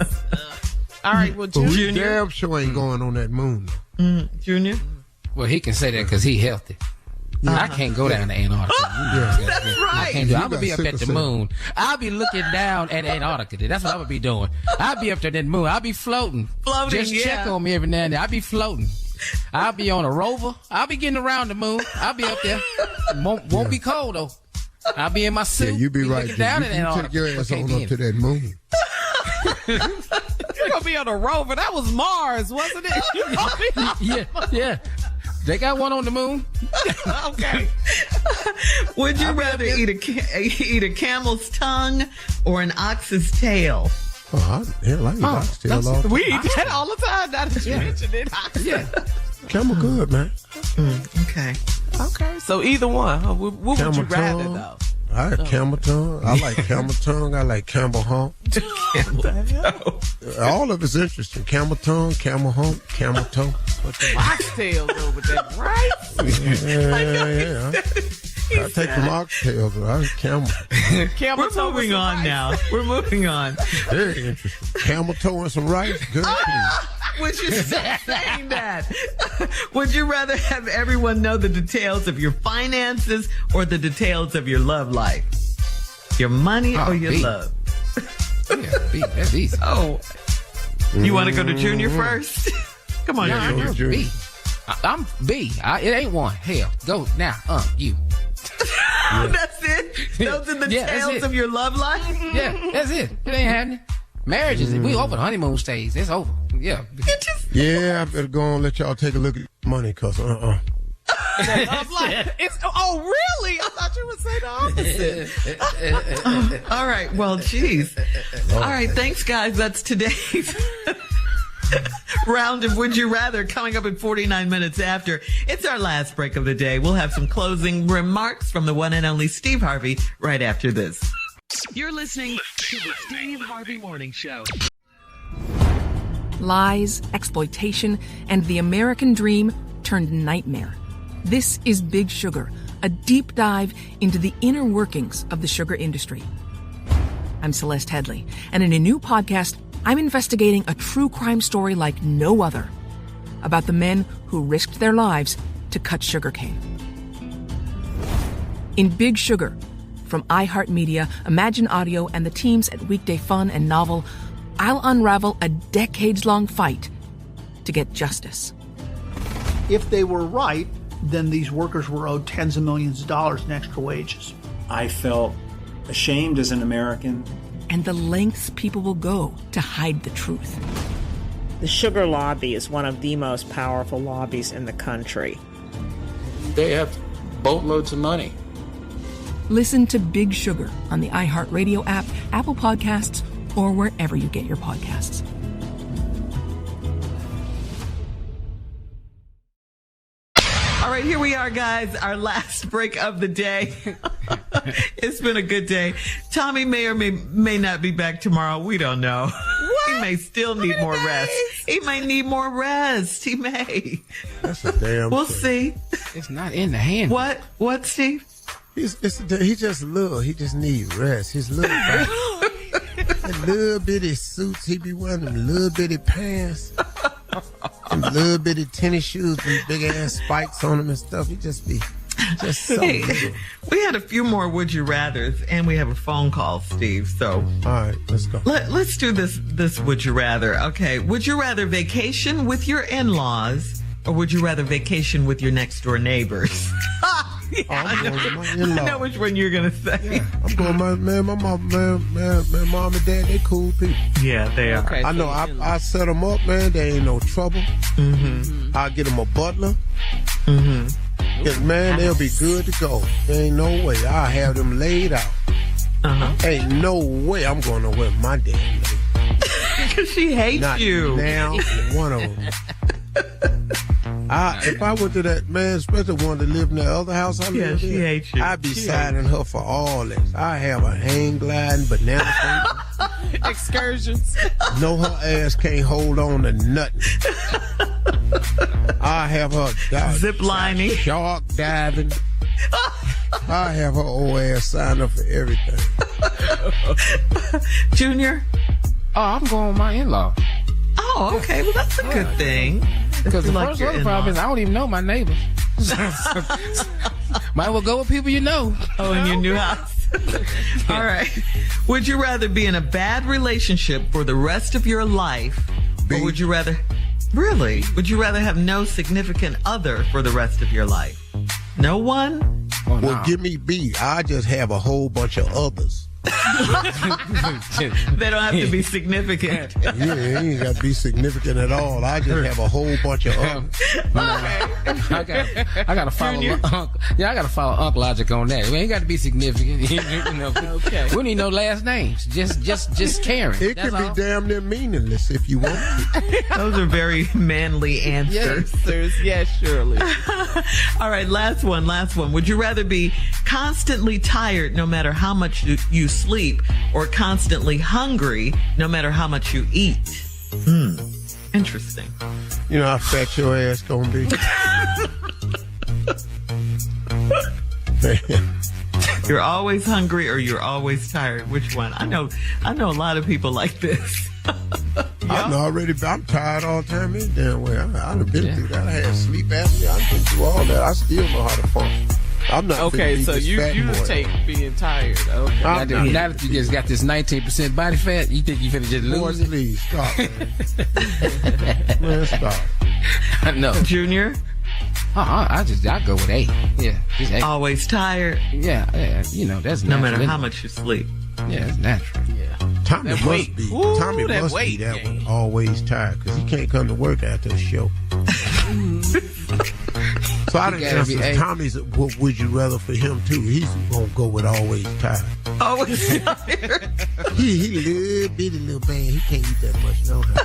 All right, well, Junior. We damn sure ain't going on that moon. Junior? Well, he can say that because he healthy. I can't go down to Antarctica. That's right. I can't do. I'm going to be up at the moon. I'll be looking down at Antarctica. That's what I'm going to be doing. I'll be up there at that moon. I'll be floating. Just check on me every now and then. I'll be floating. I'll be on a rover. I'll be getting around the moon. I'll be up there. Won't be cold, though. I'll be in my suit. Yeah, you be right. Down you take your ass on up to that moon. You're going to be on a rover. That was Mars, wasn't it? Yeah. They got one on the moon. Okay. Would you rather eat a camel's tongue or an ox's tail? I like oxtail all the time. We eat that all the time. Now that you mentioned it. Yeah. Camel good, man. Okay. So either one. What would you rather, though? I like camel tongue. I like camel tongue. I like camel hump. All of it's interesting. Camel tongue, camel hump, camel toe. Oxtails over there, right? Yeah. I take the oxtails, but I camel. We're moving on now. We're moving on. Very interesting. Camel toe and some rice. Good. Would you stop saying that? Would you rather have everyone know the details of your finances or the details of your love life? Your money or your love? B. That's easy. Oh. You want to go to Junior first? Come on, Junior. B. I'm B. It ain't one. Hell, go now. You. That's it? Those are the details of your love life? Yeah, that's it. It ain't happening. Marriage is, we over the honeymoon stage. It's over. Yeah. Yeah, I better go and let y'all take a look at money, cause really? I thought you would say the opposite. All right. Well, geez. All right. Thanks, guys. That's today's round of Would You Rather, coming up at 49 minutes after. It's our last break of the day. We'll have some closing remarks from the one and only Steve Harvey right after this. You're listening to the Steve Harvey Morning Show. Lies, exploitation, and the American dream turned nightmare. This is Big Sugar, a deep dive into the inner workings of the sugar industry. I'm Celeste Headley, and in a new podcast, I'm investigating a true crime story like no other about the men who risked their lives to cut sugarcane. In Big Sugar, from iHeartMedia, Imagine Audio, and the teams at Weekday Fun and Novel, I'll unravel a decades-long fight to get justice. If they were right, then these workers were owed tens of millions of dollars in extra wages. I felt ashamed as an American. And the lengths people will go to hide the truth. The sugar lobby is one of the most powerful lobbies in the country. They have boatloads of money. Listen to Big Sugar on the iHeartRadio app, Apple Podcasts, or wherever you get your podcasts. All right, here we are, guys. Our last break of the day. It's been a good day. Tommy may or may not be back tomorrow. We don't know. What? He may still need more rest. He may need more rest. He may. That's a damn We'll thing. see. It's not in the hand. What, Steve? He just little. He just need rest. His little them little bitty suits he be wearing, them little bitty pants, them little bitty tennis shoes, them big ass spikes on them and stuff. He just be so little. We had a few more would you rathers, and we have a phone call, Steve. So all right, let's go. Let's do this would you rather. Okay, would you rather vacation with your in-laws, or would you rather vacation with your next door neighbors? I'm going with my in-laws. I know which one you're gonna say. Yeah, I'm going my mom and dad, they cool people. Yeah, they are. Okay, I know. I set them up, man. They ain't no trouble. Mm-hmm. I'll get them a butler. Mm-hmm. Cause man, they'll be good to go. There ain't no way. I'll have them laid out. Ain't no way I'm going to wear my damn lady. Because she hates Not you. Now, one of them. If I went to that, man, especially one that lived in the other house I lived in, she hates you. I'd be siding her for all this. I have a hang gliding, banana excursions. No, her ass can't hold on to nothing. I have her zip lining, shark diving. I have her old ass signed up for everything. Junior? Oh, I'm going with my in-law. Oh, okay. Well, that's a good thing. Because the first other problem is I don't even know my neighbors. Might well go with people you know. Oh, in your new house. All right. Would you rather be in a bad relationship for the rest of your life, or would you rather... Really? Would you rather have no significant other for the rest of your life? No one? Oh, well, give me B. I just have a whole bunch of others. They don't have to be significant. Yeah, it ain't got to be significant at all. I just have a whole bunch of others. I gotta follow Uncle. Yeah, I gotta follow Uncle logic on that. We ain't got to be significant. Okay. We need no last names. Just caring. It can be damn near meaningless if you want to. Those are very manly answers. Yes, surely. All right, last one. Would you rather be constantly tired no matter how much you sleep, or constantly hungry no matter how much you eat? Interesting. You know how fat your ass gonna be? You're always hungry or you're always tired. Which one? I know a lot of people like this. I'm tired all the time any damn way. I done been through that. I had sleep apnea. I've been through all that. I still know how to function. I'm not okay, so you take being tired. Okay. Now that you just got this 19% body fat, you think you finna just lose it? Please, stop, man. Man, stop. No. Junior? I go with A. Yeah, just A. Always tired? Yeah, that's natural. No matter how much you sleep. Yeah, it's natural. Yeah. Tommy must be that one. Always tired, because he can't come to work after the show. So I didn't answer Tommy's what would you rather for him too. He's gonna go with always tired. Always tired. He little bitty little man. He can't eat that much no how.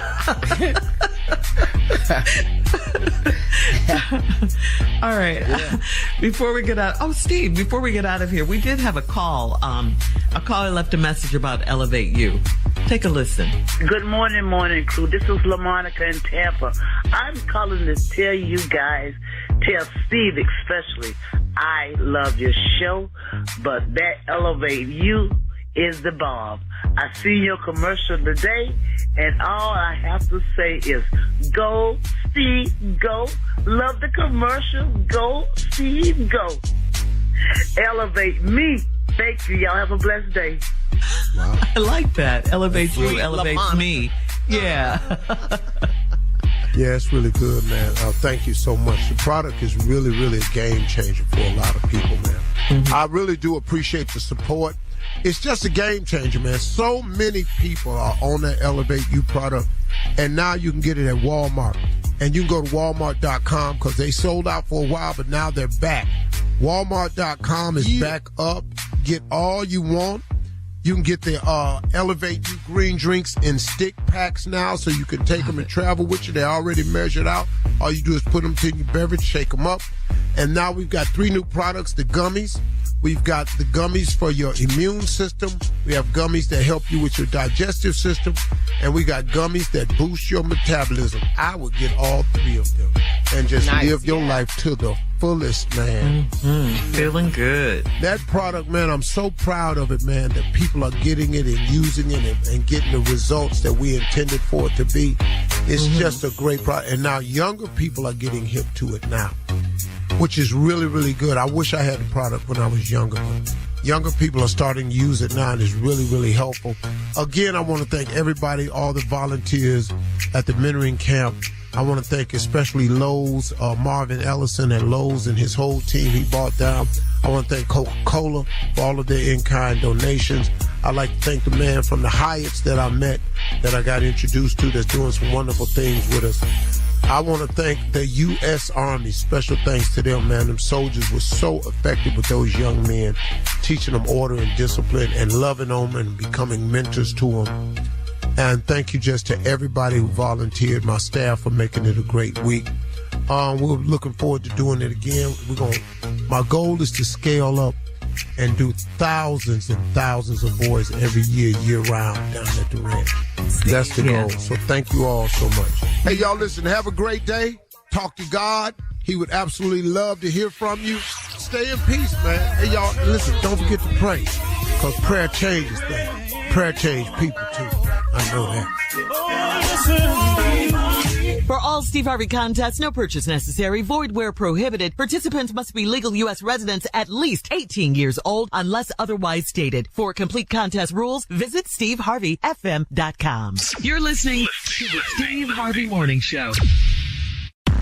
All right. Yeah. Before we get out, Steve, before we get out of here, we did have a call. A caller left a message about Elevate You. Take a listen. Good morning, crew. This is LaMonica in Tampa. I'm calling to tell you guys, tell Steve especially, I love your show, but that Elevate You is the bomb. I see your commercial today, and all I have to say is, go, Steve, go. Love the commercial. Go, Steve, go. Elevate me. Thank you. Y'all have a blessed day. Wow. I like that. Elevate you, elevates me. Yeah. Yeah, it's really good, man. Thank you so much. The product is really, really a game changer for a lot of people, man. Mm-hmm. I really do appreciate the support. It's just a game changer, man. So many people are on that Elevate You product, and now you can get it at Walmart. And you can go to Walmart.com because they sold out for a while, but now they're back. Walmart.com is back up. Get all you want. You can get the Elevate You green drinks in stick packs now, so you can take them and travel with you. They're already measured out. All you do is put them in your beverage, shake them up. And now we've got 3 new products, the gummies. We've got the gummies for your immune system. We have gummies that help you with your digestive system. And we got gummies that boost your metabolism. I would get all 3 of them and just live your life to the fullest, man. Mm-hmm. Feeling good. That product, man, I'm so proud of it, man, that people are getting it and using it and getting the results that we intended for it to be. It's just a great product. And now younger people are getting hip to it now, which is really, really good. I wish I had the product when I was younger, but younger people are starting to use it now, and it's really, really helpful. Again, I want to thank everybody, all the volunteers at the mentoring camp. I want to thank especially Lowe's, Marvin Ellison at Lowe's and his whole team he brought down. I want to thank Coca-Cola for all of their in-kind donations. I'd like to thank the man from the Hyatts that I met, that I got introduced to, that's doing some wonderful things with us. I want to thank the U.S. Army. Special thanks to them, man. Them soldiers were so effective with those young men, teaching them order and discipline and loving them and becoming mentors to them. And thank you just to everybody who volunteered, my staff, for making it a great week. We're looking forward to doing it again. My goal is to scale up and do thousands and thousands of boys every year round down at the ranch. That's the goal. So thank you all so much. Hey, y'all, listen, have a great day. Talk to God. He would absolutely love to hear from you. Stay in peace, man. Hey, y'all, listen, don't forget to pray, because prayer changes things. Prayer changes people, too. I know that. For all Steve Harvey contests, no purchase necessary, void where prohibited. Participants must be legal U.S. residents at least 18 years old unless otherwise stated. For complete contest rules, visit SteveHarveyFM.com. You're listening to the Steve Harvey Morning Show.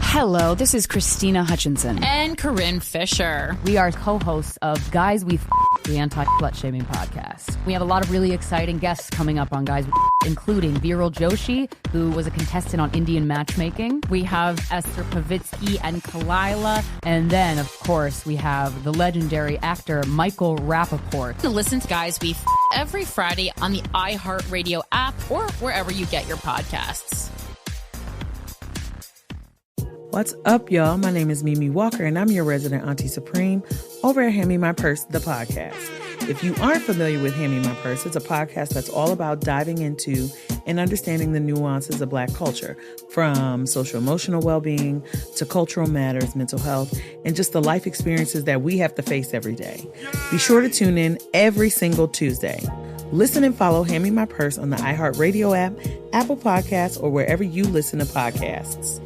Hello, this is Christina Hutchinson. And Corinne Fisher. We are co-hosts of Guys We the Anti-Slut Shaming Podcast. We have a lot of really exciting guests coming up on Guys We including Viral Joshi, who was a contestant on Indian Matchmaking. We have Esther Pavitsky and Kalila. And then, of course, we have the legendary actor Michael Rappaport. Listen to Guys We every Friday on the iHeartRadio app or wherever you get your podcasts. What's up, y'all? My name is Mimi Walker, and I'm your resident Auntie Supreme over at Hand Me My Purse, the podcast. If you aren't familiar with Hand Me My Purse, it's a podcast that's all about diving into and understanding the nuances of Black culture, from social-emotional well-being to cultural matters, mental health, and just the life experiences that we have to face every day. Be sure to tune in every single Tuesday. Listen and follow Hand Me My Purse on the iHeartRadio app, Apple Podcasts, or wherever you listen to podcasts.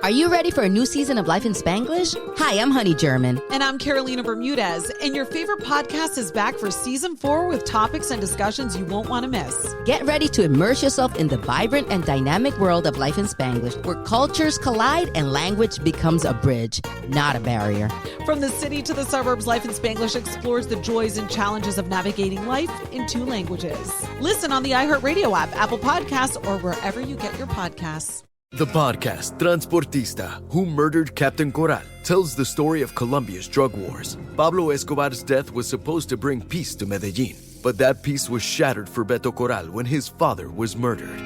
Are you ready for a new season of Life in Spanglish? Hi, I'm Honey German. And I'm Carolina Bermudez. And your favorite podcast is back for season 4 with topics and discussions you won't want to miss. Get ready to immerse yourself in the vibrant and dynamic world of Life in Spanglish, where cultures collide and language becomes a bridge, not a barrier. From the city to the suburbs, Life in Spanglish explores the joys and challenges of navigating life in 2 languages. Listen on the iHeartRadio app, Apple Podcasts, or wherever you get your podcasts. The podcast Transportista, Who Murdered Captain Corral, tells the story of Colombia's drug wars. Pablo Escobar's death was supposed to bring peace to Medellin, but that peace was shattered for Beto Corral when his father was murdered.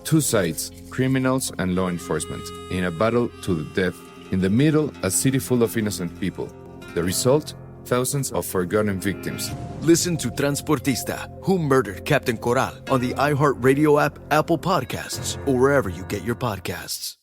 2 sides, criminals and law enforcement, in a battle to the death. In the middle, a city full of innocent people. The result? Thousands of forgotten victims. Listen to Transportista, Who Murdered Captain Corral on the iHeartRadio app, Apple Podcasts, or wherever you get your podcasts.